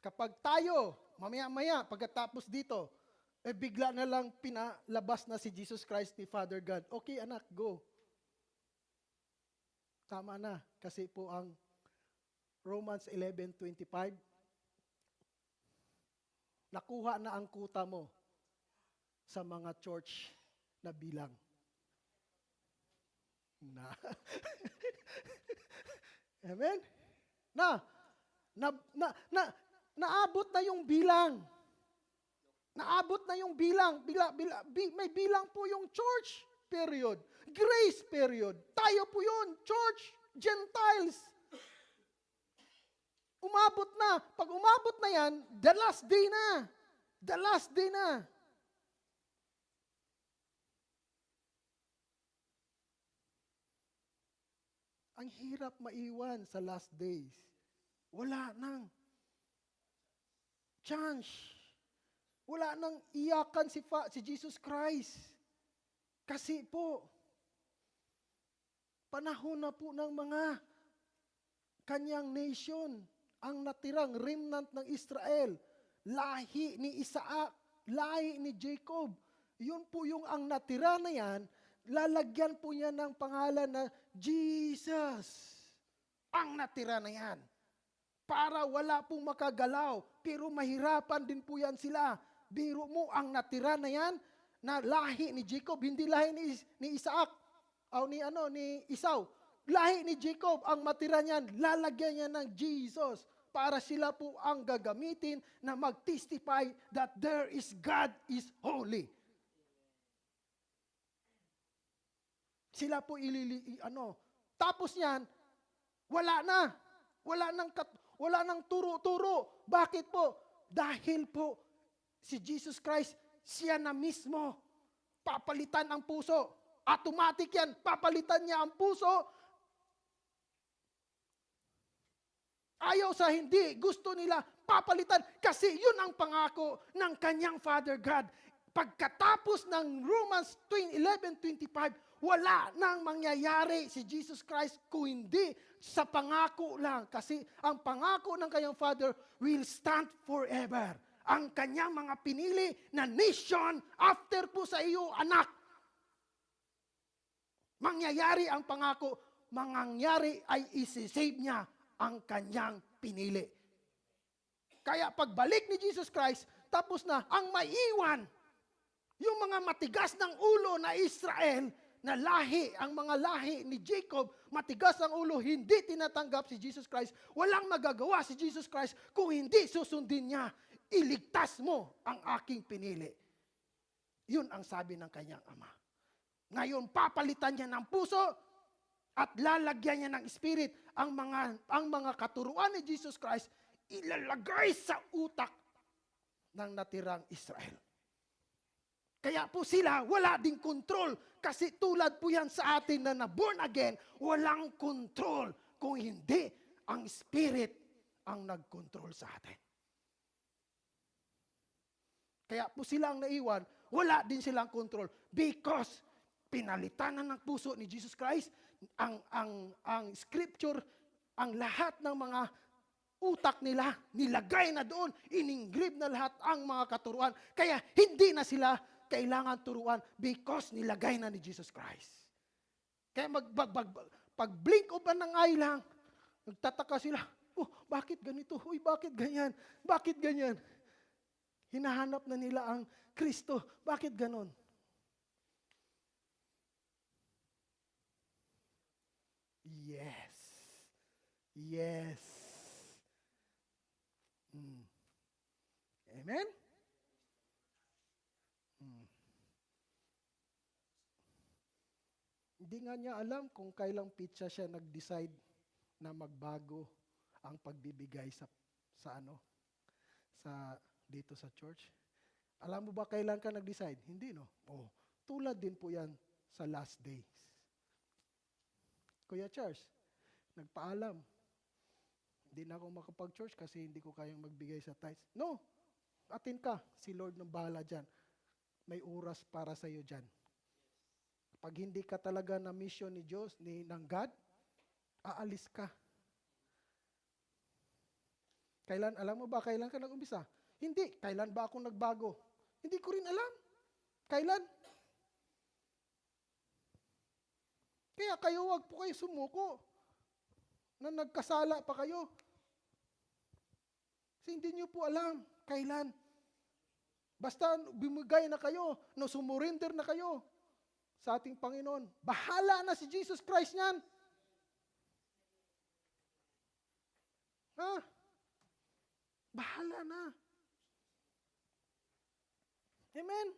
E: Kapag tayo, mamaya-maya, pagkatapos dito, bigla na lang pinalabas na si Jesus Christ ni Father God. Okay anak, go. Tama na, kasi po ang Romans 11:25, nakuha na ang kuta mo sa mga church na bilang. Amen? Naabot na yung bilang. Naabot na yung bilang. May bilang po yung church, period. Grace, period. Tayo po yun, church, Gentiles. Umabot na. Pag umabot na yan, the last day na. The last day na. Ang hirap maiwan sa last days. Wala nang chance. Wala nang iyakan si Jesus Christ. Kasi po, panahon na po ng mga kanyang nation, ang natirang remnant ng Israel, lahi ni Isaac, lahi ni Jacob. Yun po yung ang natira na yan, lalagyan po niya ng pangalan na Jesus. Ang natira na yan. Para wala pong makagalaw, pero mahirapan din po yan sila. Biro mo, ang natira na yan, na lahi ni Jacob, hindi lahi ni Isaac, o ni Esau. Lahi ni Jacob, ang matira niyan, lalagyan niya ng Jesus para sila po ang gagamitin na mag-testify that there is God is holy. Sila po tapos niyan, wala na. Wala nang turo-turo. Bakit po? Dahil po si Jesus Christ, siya na mismo papalitan ang puso. Automatic yan, papalitan niya ang puso. Ayaw sa hindi, gusto nila papalitan kasi yun ang pangako ng kanyang Father God. Pagkatapos ng Romans 11:25, wala nang mangyayari si Jesus Christ kung hindi sa pangako lang. Kasi ang pangako ng kanyang Father will stand forever. Ang kanyang mga pinili na nation after po sa iyo, anak. Mangyayari ang pangako, mangyayari ay isi-save niya ang kanyang pinili. Kaya pagbalik ni Jesus Christ, tapos na ang maiwan, yung mga matigas ng ulo na Israel, na lahi, ang mga lahi ni Jacob, matigas ang ulo, hindi tinatanggap si Jesus Christ. Walang magagawa si Jesus Christ kung hindi susundin niya. Iligtas mo ang aking pinili. Yun ang sabi ng kanyang ama. Ngayon, papalitan niya ng puso at lalagyan niya ng spirit ang mga katuruan ni Jesus Christ, ilalagay sa utak ng natirang Israel. Kaya po sila, wala ding control. Kasi tulad po yan sa atin na born again, walang control. Kung hindi, ang Spirit ang nag-control sa atin. Kaya po sila ang naiwan, wala din silang control. Because pinalitan na ng puso ni Jesus Christ, ang scripture, ang lahat ng mga utak nila, nilagay na doon, in-engrave na lahat ang mga katuruan. Kaya hindi na sila kailangan turuan because nilagay na ni Jesus Christ. Kaya pag blink of an eye lang, nagtataka sila, bakit ganito? Uy, bakit ganyan? Bakit ganyan? Hinahanap na nila ang Kristo. Bakit ganon? Yes. Yes. Amen? Hindi nga niya alam kung kailang pitsa siya nag-decide na magbago ang pagbibigay sa dito sa church. Alam mo ba kailan ka nag-decide? Hindi, no? Tulad din po yan sa last days. Kuya Charles, nagpaalam. Hindi na ako makapag-church kasi hindi ko kayang magbigay sa tithes. No, atin ka. Si Lord nang bahala dyan. May oras para sa iyo dyan. Pag hindi ka talaga na mission ni Diyos, ng God, aalis ka. Alam mo ba, kailan ka nag-umpisa? Hindi. Kailan ba ako nagbago? Hindi ko rin alam. Kailan? Kaya kayo, wag po kayo sumuko na nagkasala pa kayo. Kasi hindi nyo po alam kailan. Basta bumigay na kayo, sumurinder na kayo sa ating Panginoon. Bahala na si Jesus Christ niyan. Bahala na. Amen?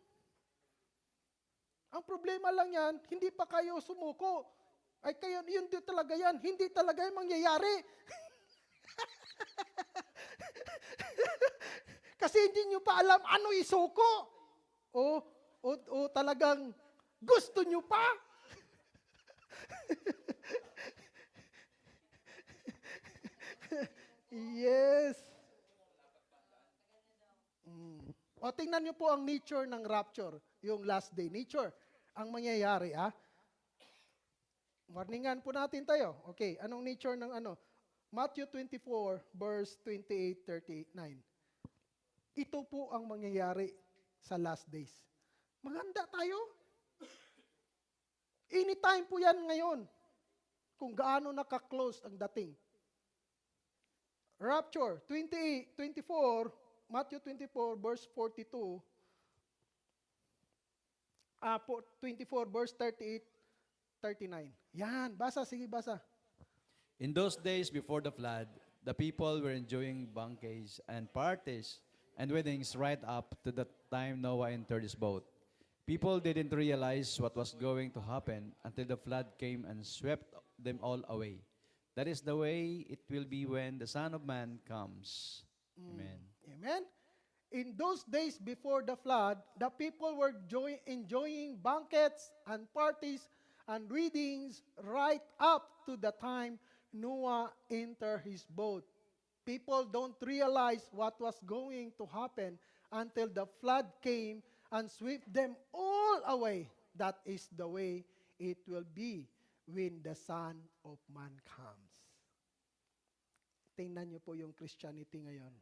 E: Ang problema lang yan, hindi pa kayo sumuko. Ay kayo, yun din talaga yan. Hindi talaga yung mangyayari. Kasi hindi nyo pa alam ano isuko. O talagang gusto nyo pa. Yes. O tingnan nyo po ang nature ng rapture, yung last day nature. Ang mangyayari, warningan po natin tayo. Okay, anong nature ng Matthew 24, verse 28-39. Ito po ang mangyayari sa last days. Maganda tayo. Anytime po yan ngayon. Kung gaano naka-close ang dating. Rapture, 24, Matthew 24, verse 42. 24, verse 38, 39. Yan, basa, sige, basa.
A: In those days before the flood, the people were enjoying banquets and parties and weddings right up to the time Noah entered his boat. People didn't realize what was going to happen until the flood came and swept them all away. That is the way it will be when the Son of Man comes. Amen.
E: Amen. In those days before the flood, the people were enjoying banquets and parties and weddings right up to the time Noah entered his boat. People don't realize what was going to happen until the flood came and swept them all away. That is the way it will be when the Son of Man comes. Tingnan niyo po yung Christianity ngayon.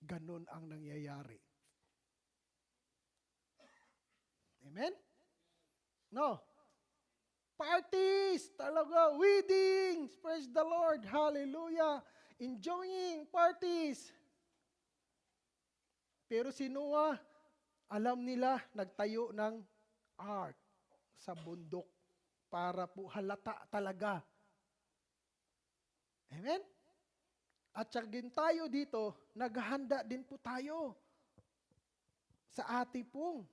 E: Ganun ang nangyayari. Amen? No. Parties, talaga, weddings, praise the Lord, hallelujah. Enjoying parties. Pero si Noah, alam nila, nagtayo ng ark. sa bundok para po halata talaga. Amen? At saka din tayo dito, naghahanda din po tayo sa ating pong,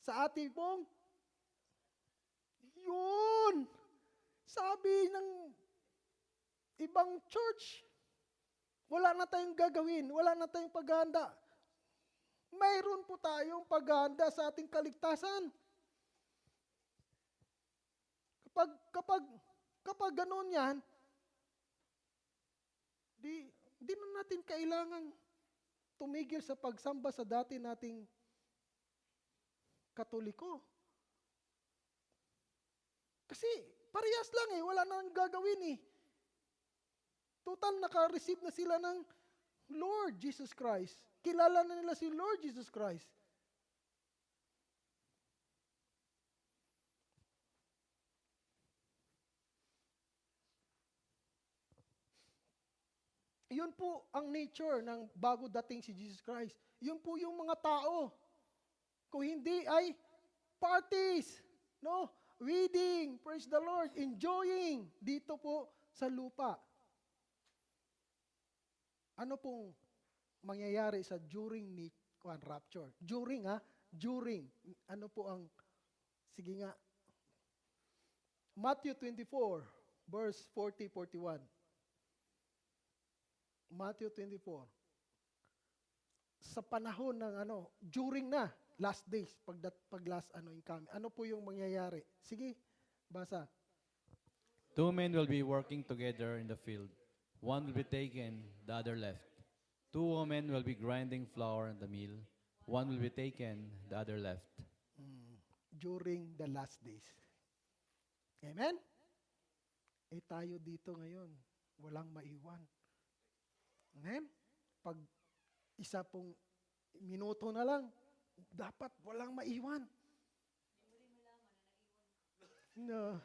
E: sa ating pong, yun, sabi ng ibang church, wala na tayong gagawin, wala na tayong paghahanda. Mayroon po tayong paghahanda sa ating kaligtasan. Kapag ganun yan, di na natin kailangang tumigil sa pagsamba sa dati nating Katoliko. Kasi parehas lang wala nang gagawin Total naka-receive na sila ng Lord Jesus Christ. Kilala na nila si Lord Jesus Christ. Yun po ang nature ng bago dating si Jesus Christ. Yun po yung mga tao. Kung hindi ay parties, wedding, praise the Lord, enjoying dito po sa lupa. Ano pong mangyayari sa during ni rapture? During. Ano po ang, sige nga, Matthew 24, verse 40-41. Matthew 24. Sa panahon ng during na, last days, pag last incoming. Ano po yung mangyayari? Sige, basa.
F: 2 men will be working together in the field. One will be taken, the other left. 2 women will be grinding flour in the mill. One will be taken, the other left.
E: During the last days. Amen? Tayo dito ngayon, walang maiwan. Amen? Pag isa pong minuto na lang, dapat walang maiwan. No.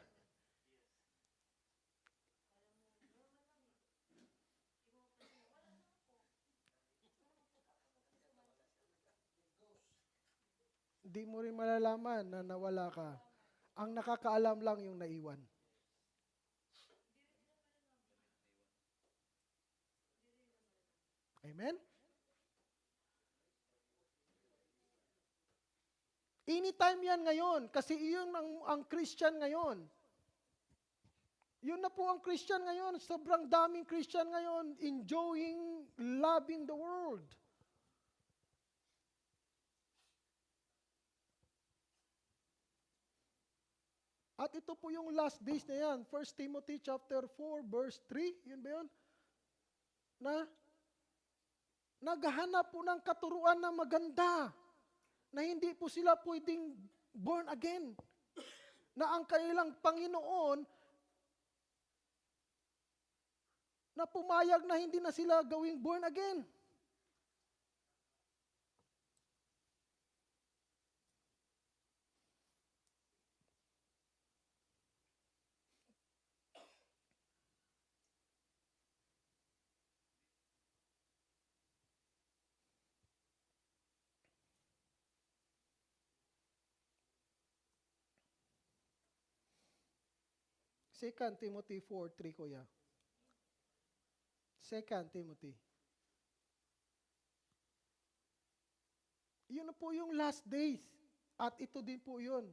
E: Hindi mo rin malalaman na nawala ka. Ang nakakaalam lang yung naiwan. Amen? Anytime yan ngayon, kasi iyon ang Christian ngayon. Yun na po ang Christian ngayon. Sobrang daming Christian ngayon enjoying, loving the world. At ito po yung last days na yan. 1 Timothy chapter 4, verse 3. Yun ba yun? Na naghahanap po ng katuruan na maganda. Na hindi po sila pwedeng born again. Na ang kanilang Panginoon na pumayag na hindi na sila gawing born again. Second Timothy 4:3, kuya. Second Timothy. Yun na po yung last days. At ito din po yun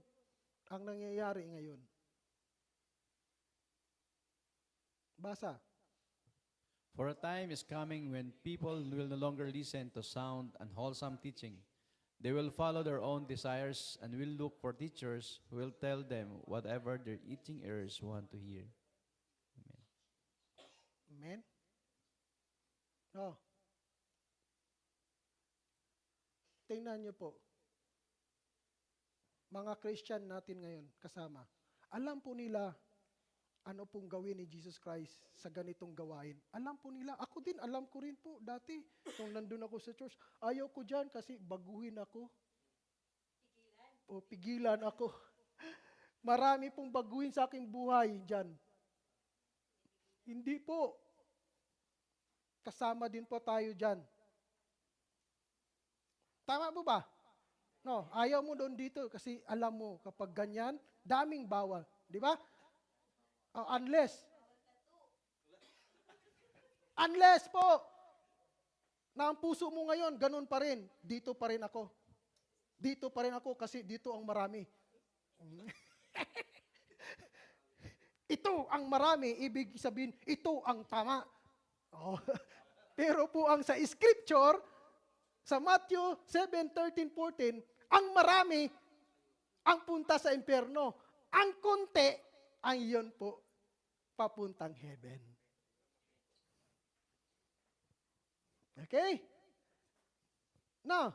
E: ang nangyayari ngayon. Basa.
F: For a time is coming when people will no longer listen to sound and wholesome teaching. They will follow their own desires and will look for teachers who will tell them whatever their itching ears want to hear. Amen.
E: Amen? Oh. Tingnan niyo po. Mga Christian natin ngayon, kasama. Alam po nila ano pong gawin ni Jesus Christ sa ganitong gawain. Alam po nila. Ako din, alam ko rin po. Dati, nung nandun ako sa church, ayaw ko dyan kasi baguhin ako. Pigilan ako. Marami pong baguhin sa aking buhay dyan. Hindi po. Kasama din po tayo dyan. Tama po ba? No, ayaw mo doon dito kasi alam mo kapag ganyan, daming bawal. Di ba? Unless po, na ang puso mo ngayon, ganun pa rin. Dito pa rin ako. Dito pa rin ako kasi dito ang marami. Ito ang marami, ibig sabihin, ito ang tama. Oh. Pero po ang sa scripture, sa Matthew 7:13-14, ang marami ang punta sa impyerno. Ang konti, ang iyon po, papuntang heaven. Okay? Now,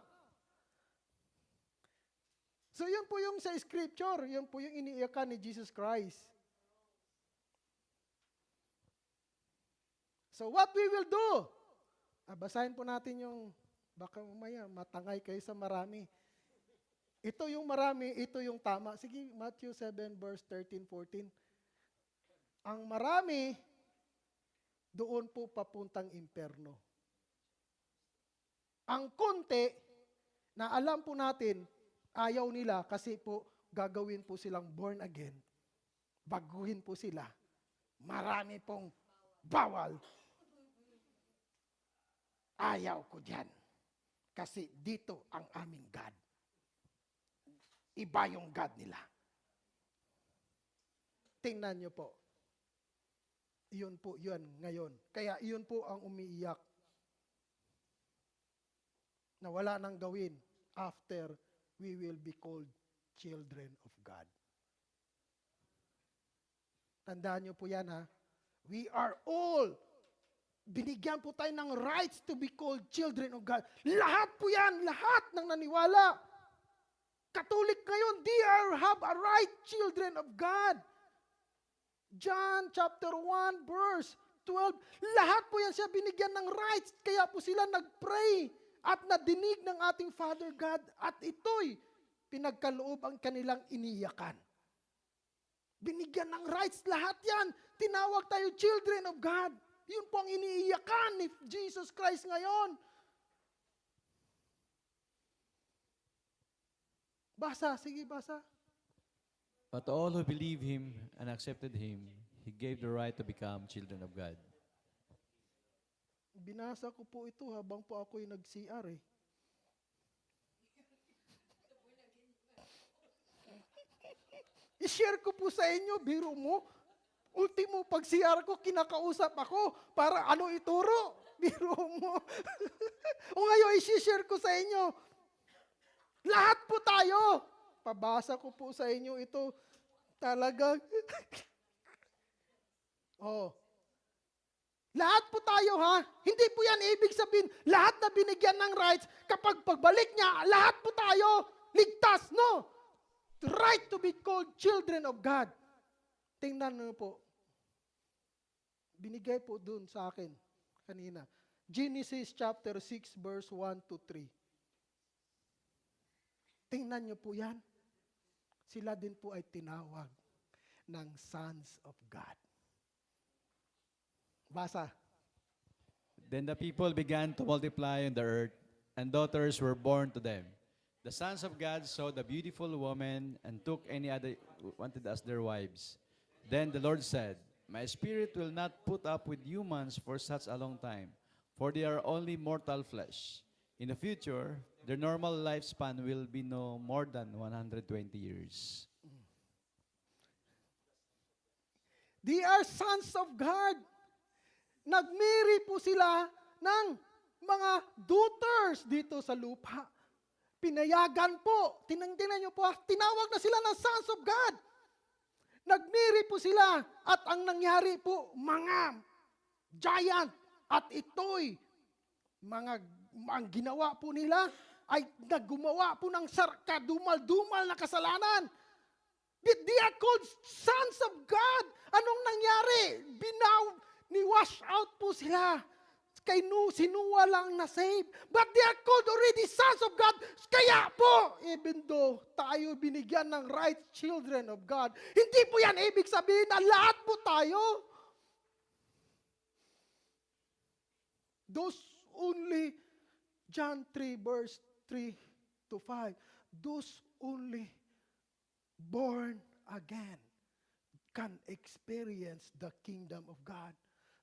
E: so yun po yung sa scripture, yun po yung iniiyakan ni Jesus Christ. So what we will do? Basahin po natin yung, baka umaya, matangay kayo sa marami. Ito yung marami, ito yung tama. Sige, Matthew 7 verse 13-14. Ang marami, doon po papuntang impyerno. Ang konti, na alam po natin, ayaw nila kasi po gagawin po silang born again. Baguhin po sila. Marami pong bawal. Ayaw ko dyan. Kasi dito ang aming God. Iba yung God nila. Tingnan nyo po. Iyon po, yun ngayon. Kaya iyon po ang umiiyak na wala nang gawin after we will be called children of God. Tandaan nyo po yan ha. We are all, binigyan po tayo ng rights to be called children of God. Lahat po yan, lahat ng naniwala. Catholic ngayon, they have a right children of God. John chapter 1 verse 12, lahat po yan siya binigyan ng rights, kaya po sila nag-pray at nadinig ng ating Father God at ito'y pinagkaloob ang kanilang iniyakan. Binigyan ng rights lahat yan. Tinawag tayo children of God. Yun po ang iniiyakan ni Jesus Christ ngayon. Basa, sige basa.
F: But to all who believe him and accepted him, he gave the right to become children of God.
E: Binasa ko po ito habang po ako'y nag-CR eh. I-share ko po sa inyo, biro mo. Ultimo, pag CR ko, kinakausap ako para ano ituro. Biro mo. O ngayon, i-share ko sa inyo. Lahat po tayo. Pabasa ko po sa inyo ito. Talagang. Oh. Lahat po tayo ha. Hindi po yan ibig sabihin, lahat na binigyan ng rights, kapag pagbalik niya, lahat po tayo ligtas. No. Right to be called children of God. Tingnan niyo po. Binigay po dun sa akin kanina. Genesis chapter 6 verse 1-3. Tingnan niyo po yan. Sila din po ay tinawag ng sons of God. Basa.
F: Then the people began to multiply on the earth, and daughters were born to them. The sons of God saw the beautiful woman and took any other wanted as their wives. Then the Lord said, My spirit will not put up with humans for such a long time, for they are only mortal flesh. In the future, their normal lifespan will be no more than 120 years.
E: They are sons of God. Nagmiri po sila ng mga daughters dito sa lupa. Pinayagan po. Tinangginan niyo po, tinawag na sila ng sons of God. Nagmiri po sila at ang nangyari po, mga giant. At ito'y ang ginawa po nila ay naggumawa po ng kadumal-dumal na kasalanan. They are called sons of God. Anong nangyari? Ni-wash out po sila. Kay sinuwa lang na save. But they are called already sons of God. Kaya po, even though tayo binigyan ng right children of God, hindi po yan ibig sabihin na lahat po tayo. Those only, John 3 verse 3-5. those only born again can experience the kingdom of God.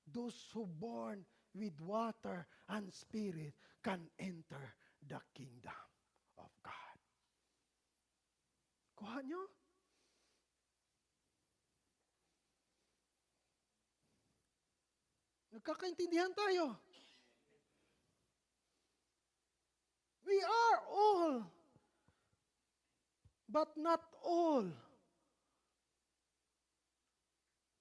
E: Those who born with water and spirit can enter the kingdom of God. Kuha nyo? Nagkakaintindihan tayo. We are all, but not all.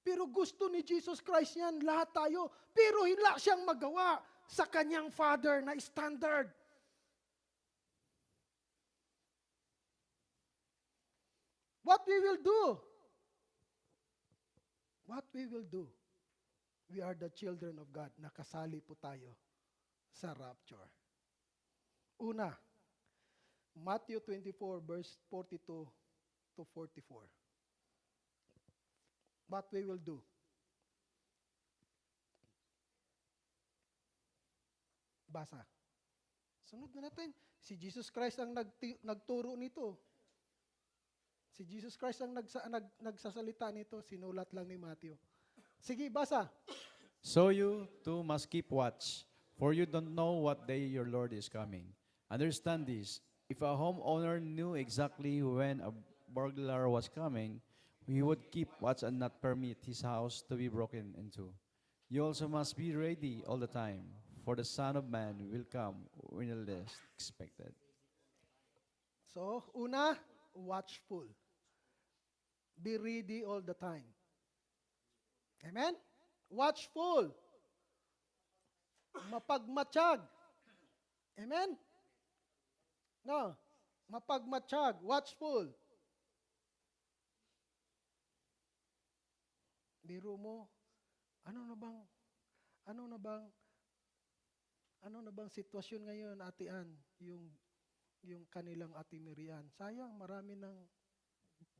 E: Pero gusto ni Jesus Christ yan, lahat tayo. Pero hila siyang magawa sa kanyang Father na standard. What we will do? What we will do? We are the children of God. Nakasali po tayo sa rapture. Una, Matthew 24 verse 42 to 44. What we will do? Basa. Sunod na natin. Si Jesus Christ ang nagturo nito. Si Jesus Christ ang nagsasalita nito. Sinulat lang ni Matthew. Sige, basa.
F: So you too must keep watch, for you don't know what day your Lord is coming. Understand this, if a homeowner knew exactly when a burglar was coming, he would keep watch and not permit his house to be broken into. You also must be ready all the time, for the Son of Man will come when you least expected.
E: So, una, watchful. Be ready all the time. Amen? Watchful. Mapagmatsyag. Amen? No. Mapagmatsyag. Watchful. Biro mo, ano na bang sitwasyon ngayon, Ate Ann, yung kanilang Ate Miriam. Sayang, marami ng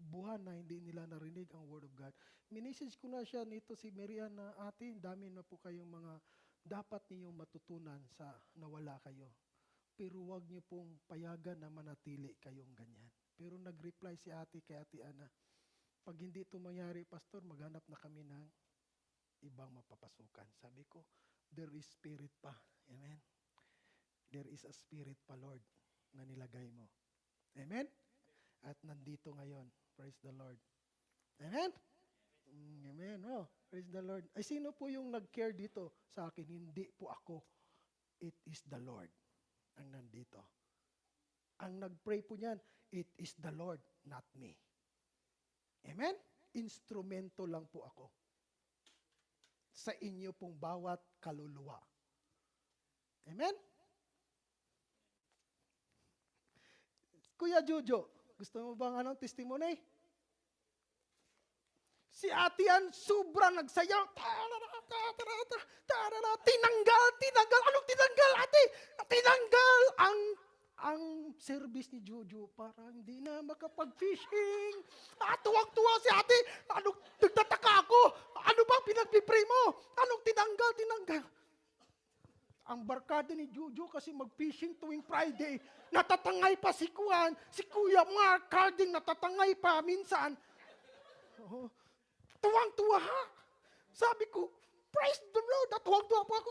E: buwan na hindi nila narinig ang Word of God. Minisage ko na siya nito si Miriam na, Ate, dami na po kayong mga dapat ninyong matutunan sa nawala kayo. Pero huwag niyo pong payagan na manatili kayong ganyan. Pero nag-reply si Ate kay Ate Ana, pag hindi ito mangyari, Pastor, maghanap na kami ng ibang mapapasukan. Sabi ko, there is spirit pa. Amen? There is a spirit pa, Lord, na nilagay mo. Amen? At nandito ngayon. Praise the Lord. Amen? Amen. Oh, praise the Lord. Ay, sino po yung nag-care dito sa akin? Hindi po ako. It is the Lord ang nandito. Ang nag-pray po niyan, it is the Lord, not me. Amen? Instrumento lang po ako sa inyo pong bawat kaluluwa. Amen? Kuya Jojo, gusto mo bang anong testimony? Si Ate Ann, sobrang nagsayaw. Tinanggal. Anong tinanggal, Ate? Tinanggal ang service ni Jojo para hindi na makapag-fishing. Tuwang-tuwa si Ate. Nagtataka ako. Ano bang pinagpipray mo? Anong tinanggal? Ang barkada ni Jojo kasi mag-fishing tuwing Friday. Natatangay pa si Kuya Mark Harding, natatangay pa minsan. Oh, tuwang-tuwa ha. Sabi ko, praise the Lord. Tuwang-tuwa po ako.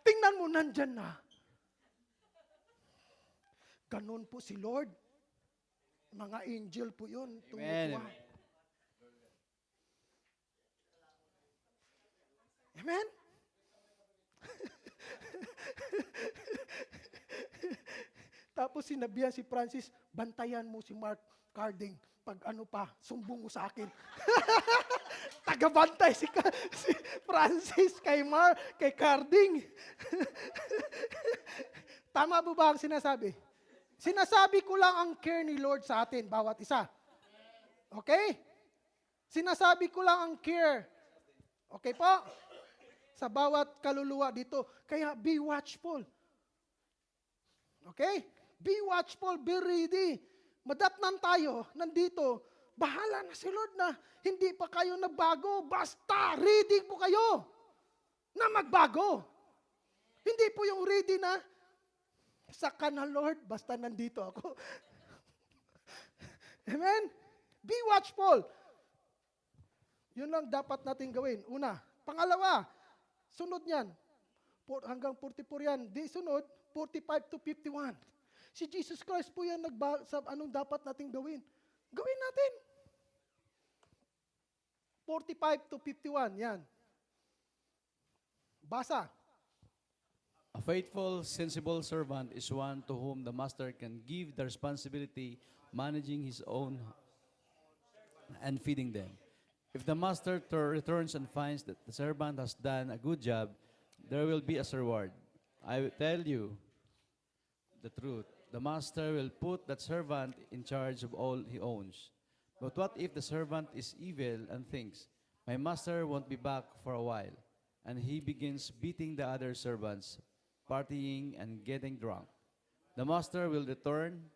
E: Tingnan mo, nandyan na. Ganon po si Lord. Mga angel po yun. Tumutuwa. Amen? Tapos sinabihan si Francis, bantayan mo si Mark Harding. Pag ano pa, sumbong mo sa akin. Tagabantay si Francis kay Harding. Tama po ba ang sinasabi? Sinasabi ko lang ang care ni Lord sa atin, bawat isa. Okay? Sinasabi ko lang ang care. Okay po? Sa bawat kaluluwa dito. Kaya be watchful. Okay? Be watchful, be ready. Madatnan tayo, nandito. Bahala na si Lord na hindi pa kayo nagbago. Basta, ready po kayo na magbago. Hindi po yung ready na Saka na, Lord, basta nandito ako. Amen? Be watchful. Yun lang dapat natin gawin. Una. Pangalawa, sunod niyan. Hanggang 44 yan. Di sunod, 45 to 51. Si Jesus Christ po yan sa anong dapat natin gawin. Gawin natin. 45 to 51, yan. Basa.
F: A faithful, sensible servant is one to whom the master can give the responsibility managing his own and feeding them. If the master returns and finds that the servant has done a good job, there will be a reward. I will tell you the truth. The master will put that servant in charge of all he owns. But what if the servant is evil and thinks, my master won't be back for a while, and he begins beating the other servants, partying and getting drunk? The master will return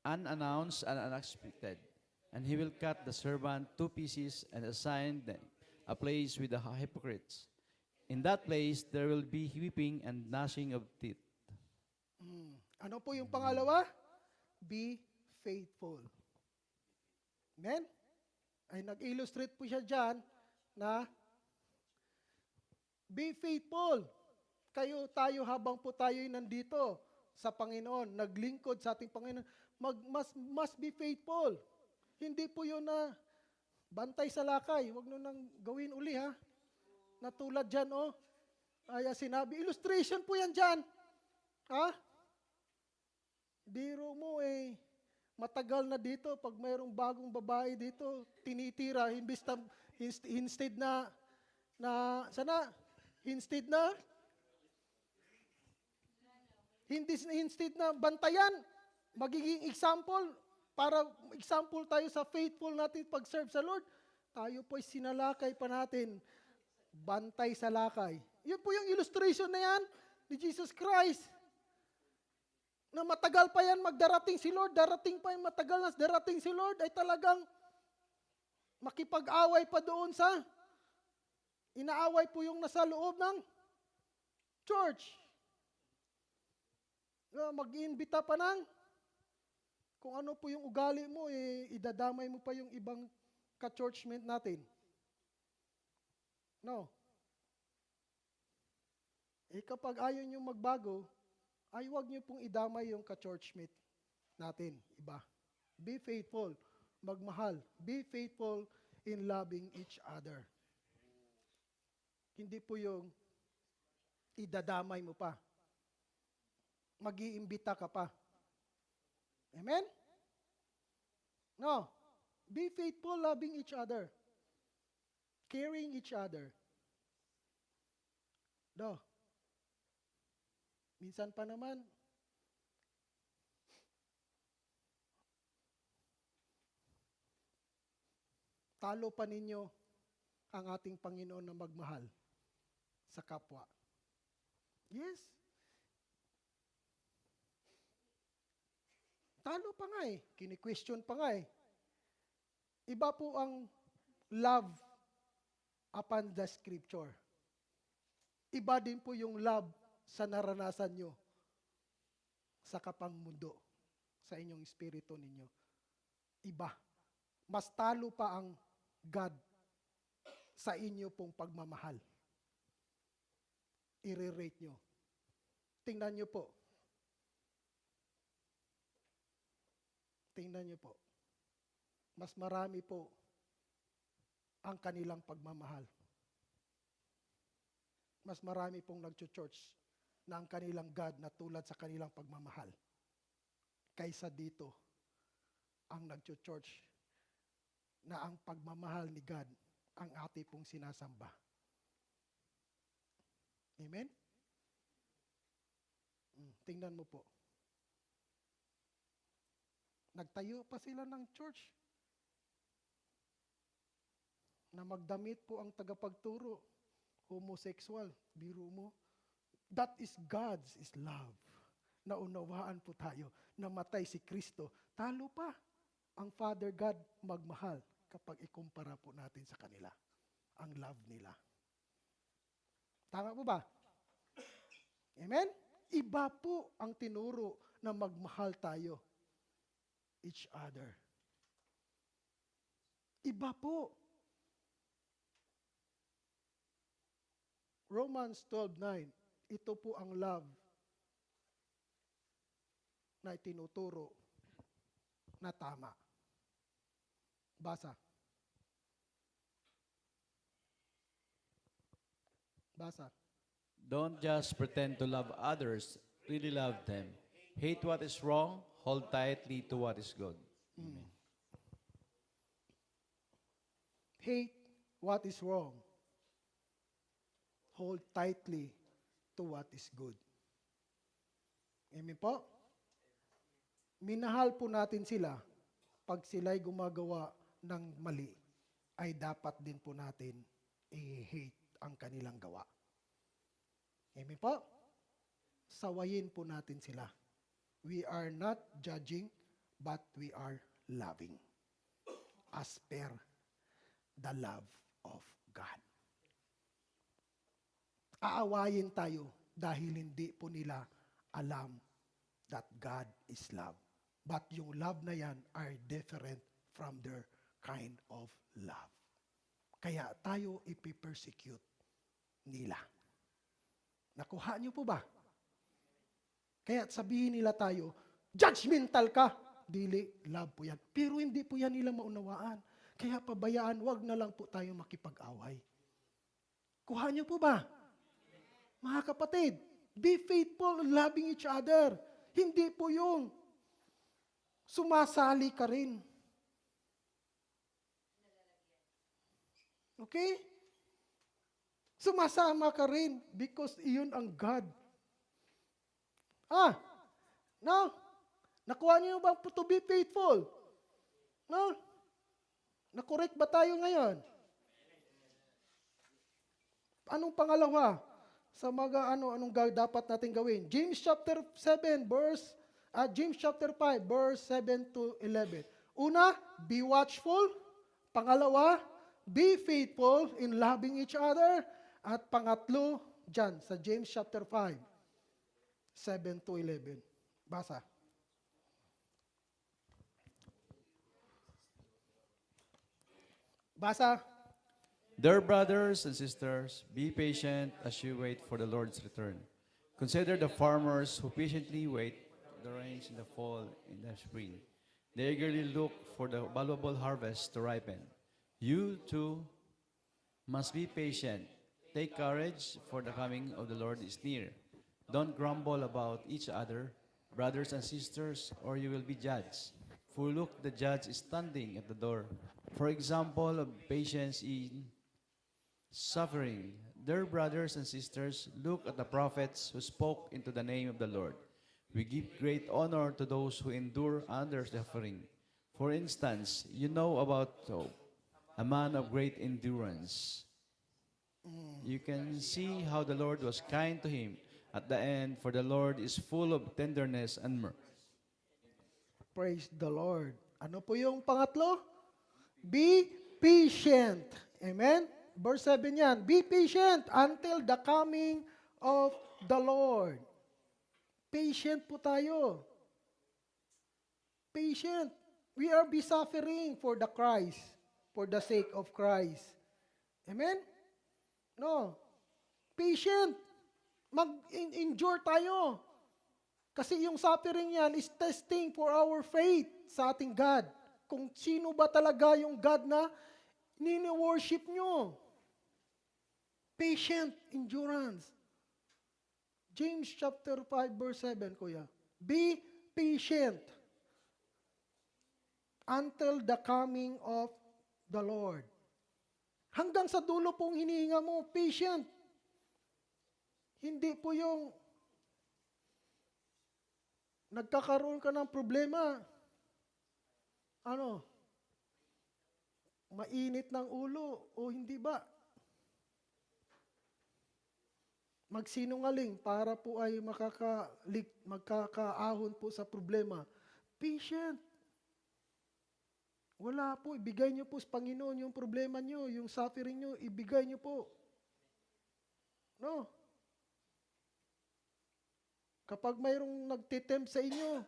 F: unannounced and unexpected, and he will cut the servant to pieces and assign them a place with the hypocrites. In that place, there will be weeping and gnashing of teeth.
E: Ano po yung pangalawa? Be faithful. Amen? Ay nag-illustrate po siya dyan na be faithful. Tayo habang po tayo'y nandito sa Panginoon, naglingkod sa ating Panginoon, must be faithful. Hindi po yun na bantay sa lakay. Huwag nyo nang gawin uli, ha? Natulad dyan, oh. Ay, sinabi, illustration po yan dyan. Ha? Biro mo, matagal na dito, pag mayroong bagong babae dito, tinitira, instead na bantayan, magiging example tayo sa faithful natin pag-serve sa Lord. Tayo po'y sinalakay pa natin, bantay sa lakay. Yun po yung illustration na yan ni Jesus Christ. Na matagal pa yan magdarating si Lord, matagal na darating si Lord, ay talagang makipag-away pa doon sa, inaaway po yung nasa loob ng church. Mag-iimbita pa ng, kung ano po yung ugali mo, idadamay mo pa yung ibang ka-churchmate natin. No. Kapag ayaw nyo magbago, ay huwag niyo pong idamay yung ka-churchmate natin, iba. Be faithful, magmahal. Be faithful in loving each other. Hindi po yung idadamay mo pa. Mag-iimbita ka pa. Amen? No. Be faithful, loving each other. Caring each other. No. Minsan pa naman, talo pa ninyo ang ating Panginoon na magmahal sa kapwa. Yes. Talo pa nga kini-question pa nga Iba po ang love upon the scripture. Iba din po yung love sa naranasan nyo sa kapangmundo, sa inyong espiritu ninyo. Iba. Mas talo pa ang God sa inyo pong pagmamahal. I-rate nyo. Tingnan nyo po. Tingnan nyo po. Mas marami po ang kanilang pagmamahal. Mas marami pong nag-church na ang kanilang God na tulad sa kanilang pagmamahal. Kaysa dito, ang nag-church na ang pagmamahal ni God ang ati pong sinasamba. Amen? Tingnan mo po. Nagtayo pa sila ng church na magdamit po ang tagapagturo. Homosexual, biro mo. That is God's is love. Naunawaan po tayo. Namatay si Kristo. Talo pa ang Father God magmahal kapag ikumpara po natin sa kanila. Ang love nila. Tama po ba? Amen? Iba po ang tinuro na magmahal tayo each other. Iba po. Romans 12:9, ito po ang love na itinuturo na tama. Basa. Basa.
F: Don't just pretend to love others, really love them. Hate what is wrong, hold tightly to what is good.
E: Hate what is wrong. Hold tightly to what is good. Amen po? Minahal po natin sila pag sila'y gumagawa ng mali, ay dapat din po natin i-hate ang kanilang gawa. Amen po? Sawayin po natin sila. We are not judging, but we are loving. As per the love of God. Aawayin tayo dahil hindi po nila alam that God is love. But yung love na yan are different from their kind of love. Kaya tayo ipipersecute nila. Nakuha niyo po ba? Kaya sabihin nila tayo, judgmental ka. Dili, love po yan. Pero hindi po yan nila maunawaan. Kaya pabayaan, wag na lang po tayo makipag-away. Kuha niyo po ba? Mga kapatid, be faithful in loving each other. Hindi po yung sumasali ka rin. Okay? Sumasama ka rin because iyon ang God. No? Nakuha niyo ba to be faithful? No? Nakorek ba tayo ngayon? Anong pangalawa? Sa mga anong dapat natin gawin? James chapter 5 verse 7 to 11. Una, be watchful. Pangalawa, be faithful in loving each other. At pangatlo, dyan, sa James chapter 5, 7 to 11. Basa. Basa.
F: Dear brothers and sisters, be patient as you wait for the Lord's return. Consider the farmers who patiently wait for the rains in the fall and the spring. They eagerly look for the valuable harvest to ripen. You too must be patient. Take courage, for the coming of the Lord is near. Don't grumble about each other, brothers and sisters, or you will be judged. For look, the judge is standing at the door. For example of patience in suffering, dear brothers and sisters, look at the prophets who spoke into the name of the Lord. We give great honor to those who endure under suffering. For instance, you know about Job, a man of great endurance. You can see how the Lord was kind to him at the end, for the Lord is full of tenderness and mercy.
E: Praise the Lord. Ano po yung pangatlo? Be patient. Amen? Verse 7 yan. Be patient until the coming of the Lord. Patient po tayo. Patient. We are be suffering for the Christ, for the sake of Christ. Amen? No. Patient. Mag-endure tayo. Kasi yung suffering yan is testing for our faith sa ating God. Kung sino ba talaga yung God na nini-worship nyo. Patient endurance. James chapter 5 verse 7, kuya. Be patient until the coming of the Lord. Hanggang sa dulo pong hinihinga mo, patient. Hindi po yung nagkakaroon ka ng problema. Mainit ng ulo o hindi ba? Magsinungaling para po ay magkakaahon po sa problema. Patient. Wala po, ibigay niyo po sa Panginoon yung problema niyo, yung suffering niyo, ibigay niyo po. No? Kapag mayroong nagtitempt sa inyo,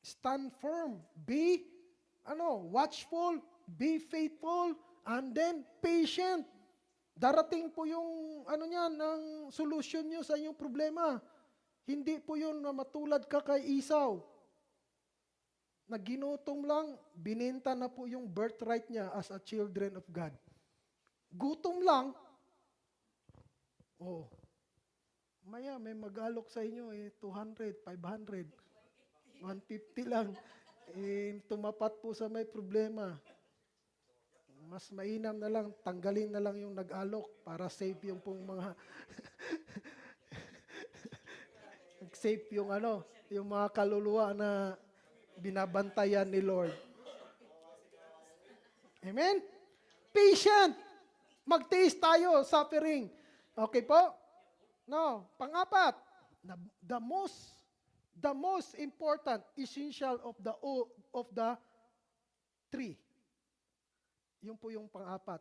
E: stand firm. Be, watchful. Be faithful. And then, patient. Darating po yung, ng solusyon nyo sa inyong problema. Hindi po yun na matulad ka kay Esau. Na ginutom lang, bininta na po yung birthright niya as a children of God. Gutom lang, maya may mag-alok sa inyo 200, 500, 150 lang. Tumapat po sa may problema. Mas mainam na lang, tanggalin na lang yung nag-alok para safe yung pong mga safe yung yung mga kaluluwa na binabantayan ni Lord. Amen? Patient. Magtiis tayo, suffering. Okay po? No. Pang-apat, the most important, essential of the three. Yun po yung pang-apat.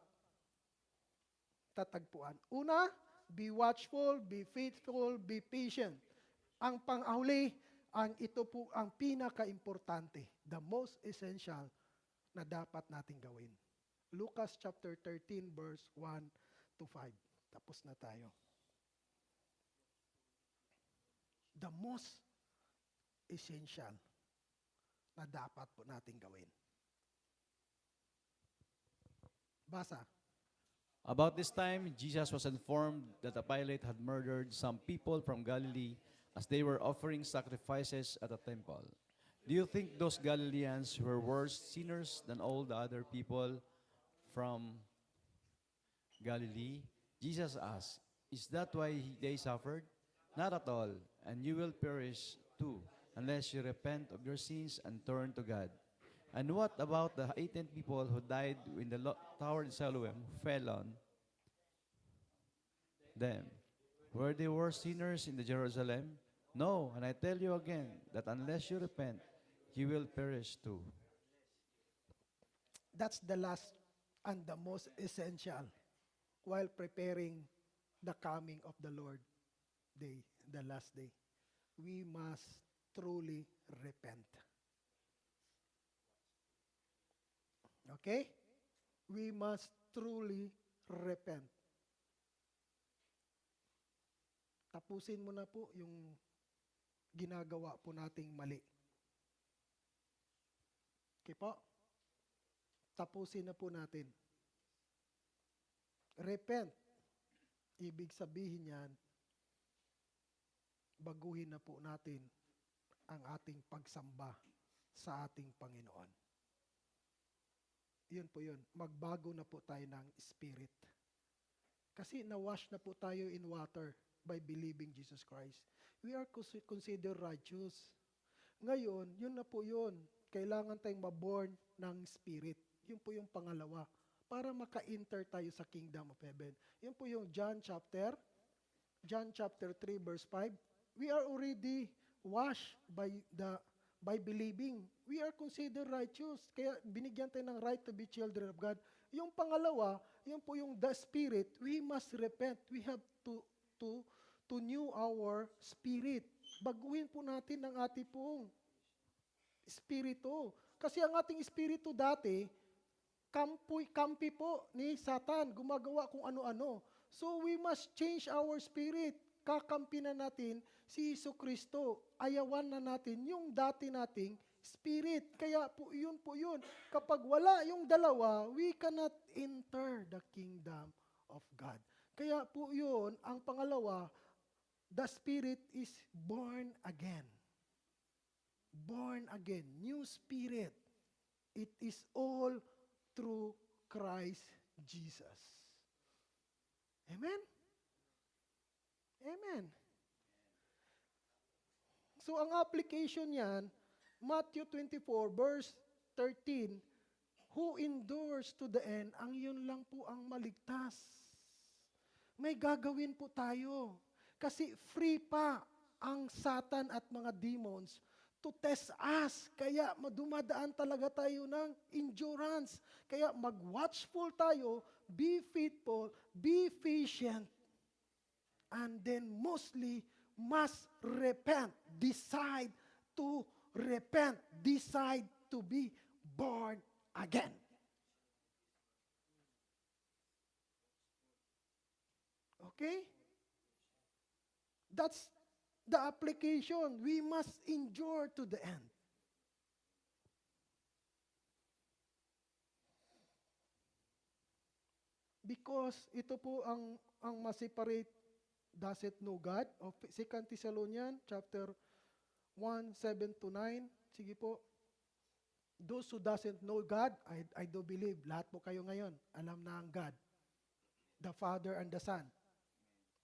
E: Tatagpuan. Una, be watchful, be faithful, be patient. Ang pang-ahuli, ito po ang pinaka-importante, the most essential na dapat nating gawin. Lucas chapter 13 verse 1 to 5. Tapos na tayo. The most essential na dapat po nating gawin. Basa.
F: About this time, Jesus was informed that a Pilate had murdered some people from Galilee as they were offering sacrifices at the temple. Do you think those Galileans were worse sinners than all the other people from Galilee? Jesus asked, is that why they suffered? Not at all, and you will perish too, unless you repent of your sins and turn to God. And what about the 18 people who died in the tower in Siloam, who fell on them? Were they worse sinners in the Jerusalem? No, and I tell you again that unless you repent, you will perish too.
E: That's the last and the most essential while preparing the coming of the Lord day, the last day. We must truly repent. Okay? We must truly repent. Tapusin mo na po yung ginagawa po nating mali. Okay po? Tapusin na po natin. Repent. Ibig sabihin yan, baguhin na po natin ang ating pagsamba sa ating Panginoon. Yun po yun. Magbago na po tayo ng spirit. Kasi na-wash na po tayo in water by believing Jesus Christ. We are considered righteous. Ngayon, yun na po yun. Kailangan tayong maborn ng spirit. Yun po yung pangalawa. Para maka-enter tayo sa kingdom of heaven. Yun po yung John chapter 3 verse 5. We are already washed by believing. We are considered righteous. Kaya binigyan tayo ng right to be children of God. Yung pangalawa, yun po yung the spirit. We must repent. We have to new our spirit. Baguhin po natin ang ating pong espiritu. Kasi ang ating espiritu dati, kampi po ni Satan. Gumagawa kung ano-ano. So we must change our spirit. Kakampi na natin si Hesus Kristo. Ayawan na natin yung dati nating spirit. Kaya po yun. Kapag wala yung dalawa, we cannot enter the kingdom of God. Kaya po yun, ang pangalawa, the spirit is born again. Born again. New spirit. It is all through Christ Jesus. Amen? Amen. So, ang application niyan, Matthew 24, verse 13, who endures to the end, ang yun lang po ang maligtas. May gagawin po tayo. Kasi free pa ang Satan at mga demons to test us. Kaya dumadaan talaga tayo ng endurance. Kaya mag-watchful tayo, be faithful, be patient. and then mostly must repent, decide to repent, decide to be born again. Okay? That's the application. We must endure to the end. Because ito po ang ma-separate, does it know God? Of 2 Thessalonians chapter 1, 7 to 9. Sige po. Those who doesn't know God, I do believe, lahat po kayo ngayon, alam na ang God. The Father and the Son.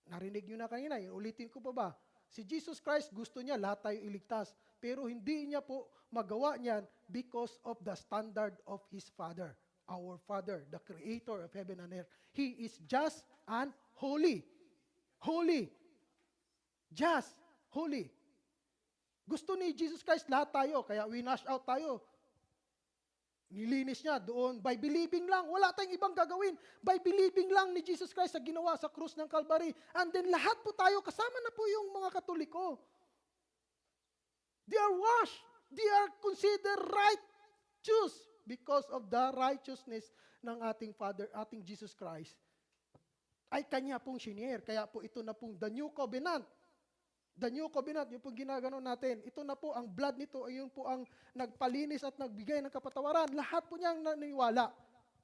E: Narinig nyo na kanina, ulitin ko pa ba? Si Jesus Christ, gusto niya lahat tayo iligtas. Pero hindi niya po magawa niyan because of the standard of His Father. Our Father, the Creator of heaven and earth. He is just and holy. Holy. Just, holy. Gusto ni Jesus Christ lahat tayo, kaya winash out tayo. Nilinis niya doon. By believing lang. Wala tayong ibang gagawin. By believing lang ni Jesus Christ sa ginawa sa krus ng Calvary. And then lahat po tayo, kasama na po yung mga Katoliko. They are washed. They are considered righteous because of the righteousness ng ating Father, ating Jesus Christ. Ay kanya pong shinare. Kaya po ito na pong the new covenant. The new covenant, yung pong ginagano natin. Ito na po, ang blood nito, ayun po ang nagpalinis at nagbigay ng kapatawaran. Lahat po niyang naniwala.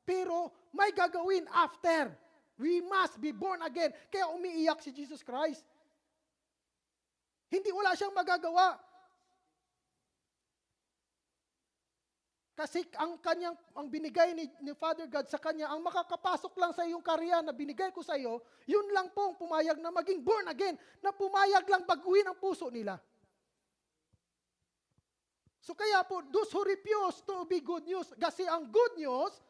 E: Pero may gagawin after. We must be born again. Kaya umiiyak si Jesus Christ. Hindi wala siyang magagawa. Kasi ang binigay ni Father God sa kanya, ang makakapasok lang sa iyong karya na binigay ko sa iyo, yun lang po ang pumayag na maging born again, na pumayag lang baguhin ang puso nila. So kaya po, those who refuse to be good news, kasi ang good news,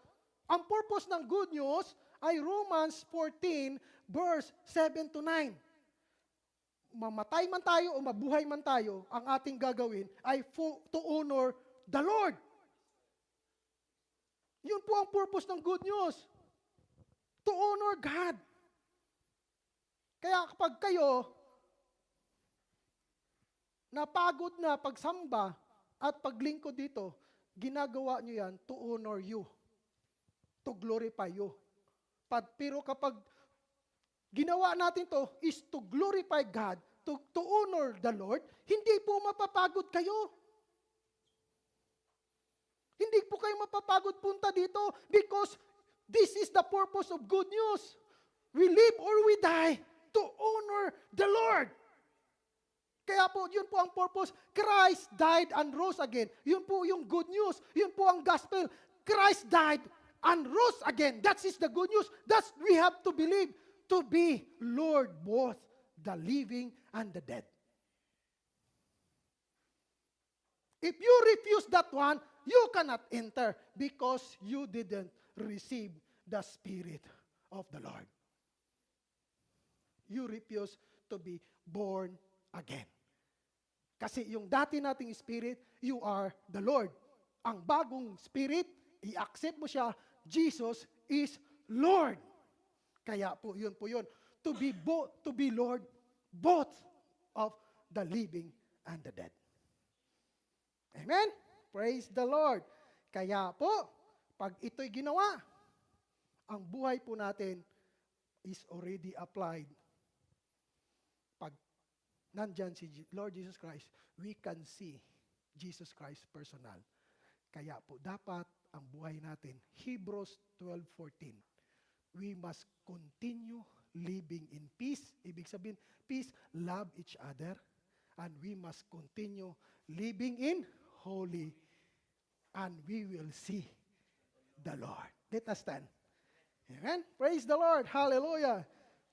E: ang purpose ng good news ay Romans 14 verse 7 to 9. Mamatay man tayo o mabuhay man tayo, ang ating gagawin ay to honor the Lord. Yun po ang purpose ng good news. To honor God. Kaya kapag kayo napagod na pagsamba at paglingkod dito, ginagawa nyo yan to honor you. To glorify you. Pero kapag ginawa natin to is to glorify God, to honor the Lord, hindi po mapapagod kayo. Hindi po kayo mapapagod punta dito because this is the purpose of good news. We live or we die to honor the Lord. Kaya po, yun po ang purpose. Christ died and rose again. Yun po yung good news. Yun po ang gospel. Christ died and rose again. That is the good news. That's we have to believe to be Lord both the living and the dead. If you refuse that one, you cannot enter because you didn't receive the Spirit of the Lord. You refuse to be born again. Kasi yung dati nating spirit, you are the Lord. Ang bagong spirit, i-accept mo siya, Jesus is Lord. Kaya po yun. To be Lord, both of the living and the dead. Amen? Praise the Lord. Kaya po, pag ito'y ginawa, ang buhay po natin is already applied. Pag nandyan si Lord Jesus Christ, we can see Jesus Christ personal. Kaya po, dapat ang buhay natin, Hebrews 12:14, we must continue living in peace. Ibig sabihin, peace, love each other, and we must continue living in holy, and we will see the Lord. Let us stand. Amen? Praise the Lord. Hallelujah.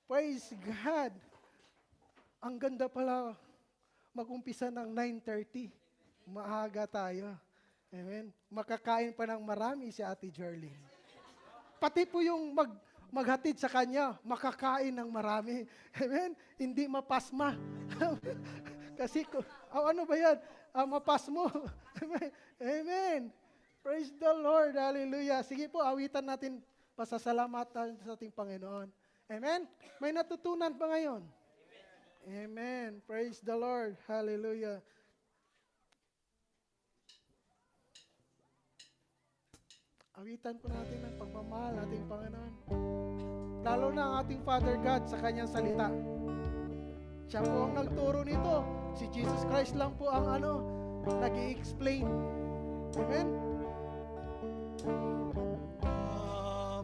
E: Praise God. Ang ganda pala mag-umpisa ng 9:30. Maaga tayo. Amen? Makakain pa ng marami si Ate Jerlyn. Pati po yung maghatid sa kanya, makakain ng marami. Amen? Hindi mapasma. Kasi, ano ba yan? Mapas mo. Amen. Praise the Lord. Hallelujah. Sige po, awitan natin pasasalamatan sa ating Panginoon. Amen. May natutunan pa ngayon. Amen. Praise the Lord. Hallelujah. Awitan po natin ang pagmamahal ating Panginoon. Lalo na ang ating Father God sa kanyang salita. Siya po ang nagturo nito. Si Jesus Christ lang po ang nag-i-explain. Amen?
F: Come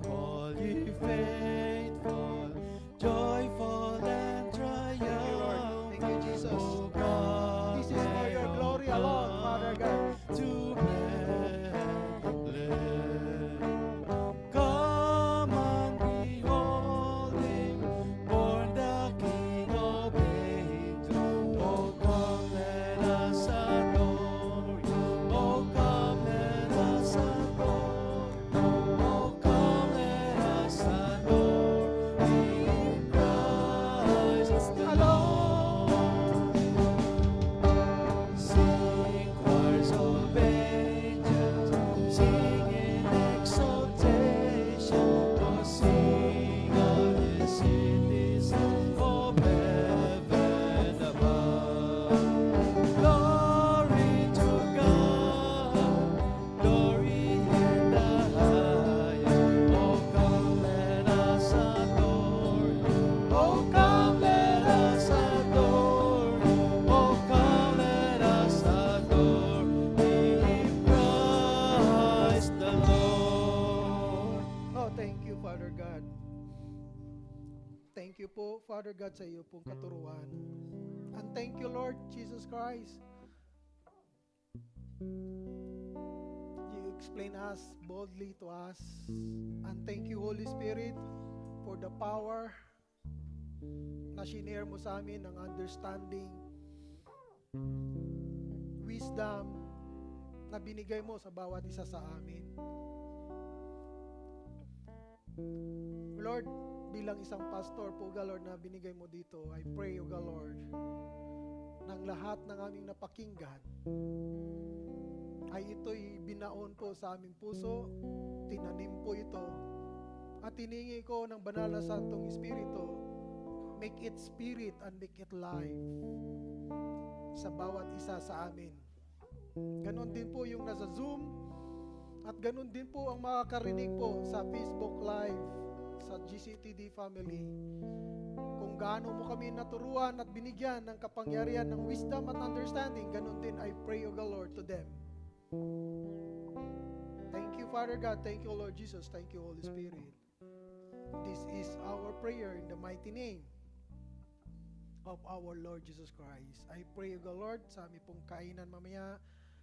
F: all ye faithful, joyful and
E: Thank you, Lord.
F: triumphant.
E: Thank you, Jesus.
F: O come,
E: This is for your glory alone, Father God.
F: to Bethlehem. Come and behold Him, born the King of Angels. Oh, come, let us adore Him. Oh, come, let us adore Him. Oh, come, let us adore Him. Christ the Lord. Sing choirs of angels, sing in exaltation, oh, sing of the citizens of heaven above. Glory to God, glory in the highest. Oh, come, let us adore Him. Oh, come, let us adore Him. Oh, come, let us adore Him, Christ the Lord.
E: Oh, thank you, Father God. Thank you po, Father God, sa iyo pong katuruan. And thank you, Lord Jesus Christ. You explain us boldly to us. And thank you, Holy Spirit, for the power na shinare mo sa amin ng understanding, wisdom na binigay mo sa bawat isa sa amin. Lord, bilang isang pastor po, God, Lord, na binigay mo dito, I pray, O God, Lord, ng lahat ng aming napakinggan, ay ito'y binaon po sa aming puso, tinanim po ito, at tiningi ko ng banal na Santong Espiritu, make it spirit and make it life sa bawat isa sa amin. Ganon din po yung nasa Zoom, at ganon din po ang makakarinig po sa Facebook Live, sa GCTD family. Kung gaano mo kami naturuan at binigyan ng kapangyarihan ng wisdom at understanding, ganon din I pray, O God, Lord, to them. Thank you, Father God. Thank you, Lord Jesus. Thank you, Holy Spirit. This is our prayer in the mighty name of our Lord Jesus Christ. I pray, O God, Lord, sa aming pong kainan mamaya,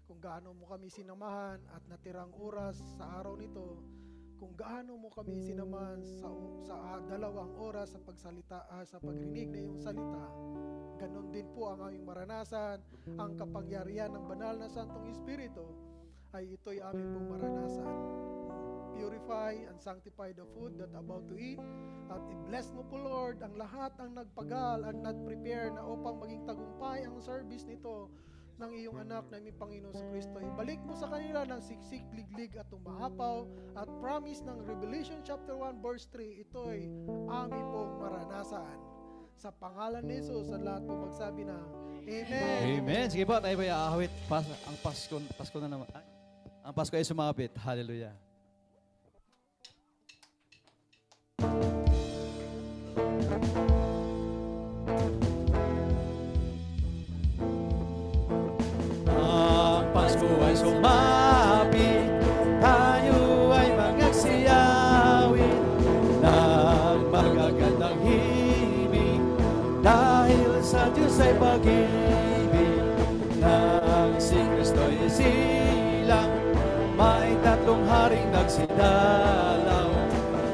E: kung gaano mo kami sinamahan at natirang oras sa araw nito, kung gaano mo kami sinamahan sa 2 oras sa pagsalita, sa pagrinig na iyong salita, ganon din po ang aming maranasan. Ang kapangyarihan ng banal na Santong Espiritu ay ito'y aming pong maranasan. Purify and sanctify the food that about to eat, at i-bless mo po, Lord, ang lahat ang nagpagal at nag-prepare na upang maging tagumpay ang service nito ng iyong anak na aming Panginoon sa Kristo. Ibalik mo sa kanila ng siksik, liglig at umaapaw, at promise ng Revelation chapter 1 verse 3, ito'y aming pong maranasan. Sa pangalan ni Jesus, ang lahat po magsabi na Amen.
A: Amen. Sige po, tayo po aahawit. Ang Pasko na naman. Ang Pasko ay sumapit. Hallelujah.
F: Ang Pasko ay sumapit, tayo ay magagsiyawit ng magagandang himig, dahil sa Diyos ay pag-ibig. Nang si Kristo'y silang, may 3 haring nagsidalaw,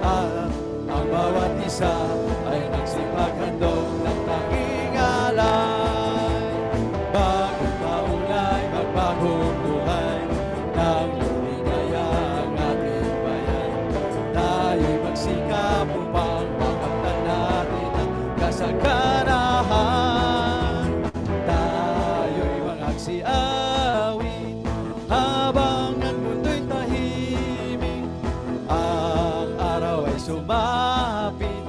F: at ang bawat isa ay nagsipaghandog ng tanging alay. Bagong maulay, magbagong buhay, nang lumigaya ang ating bayan. Tayo'y magsikap upang makamtan natin ang kasaganahan. Tayo'y magsiawit habang ang mundo'y tahimik. Ang araw ay sumapit,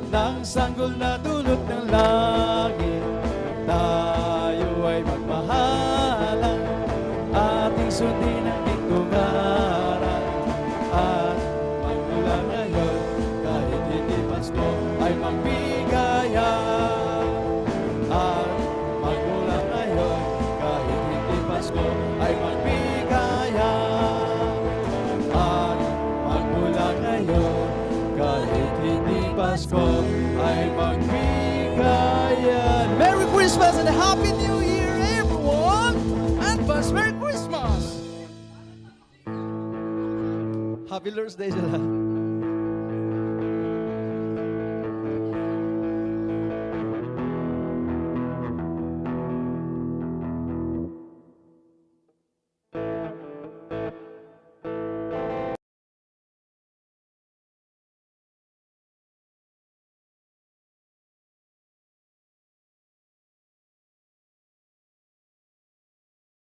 F: ng sanggol na dulot ng langit. tungaran. At magmula ngayon, kahit hindi Pasko, ay magbigaya. At magmula ngayon, kahit hindi Pasko, ay magbigaya. At magmula ngayon, kahit hindi Pasko, ay magbigaya.
A: Merry Christmas and Happy New Year, everyone! Advance Merry Christmas! Happy Lord's Day sila.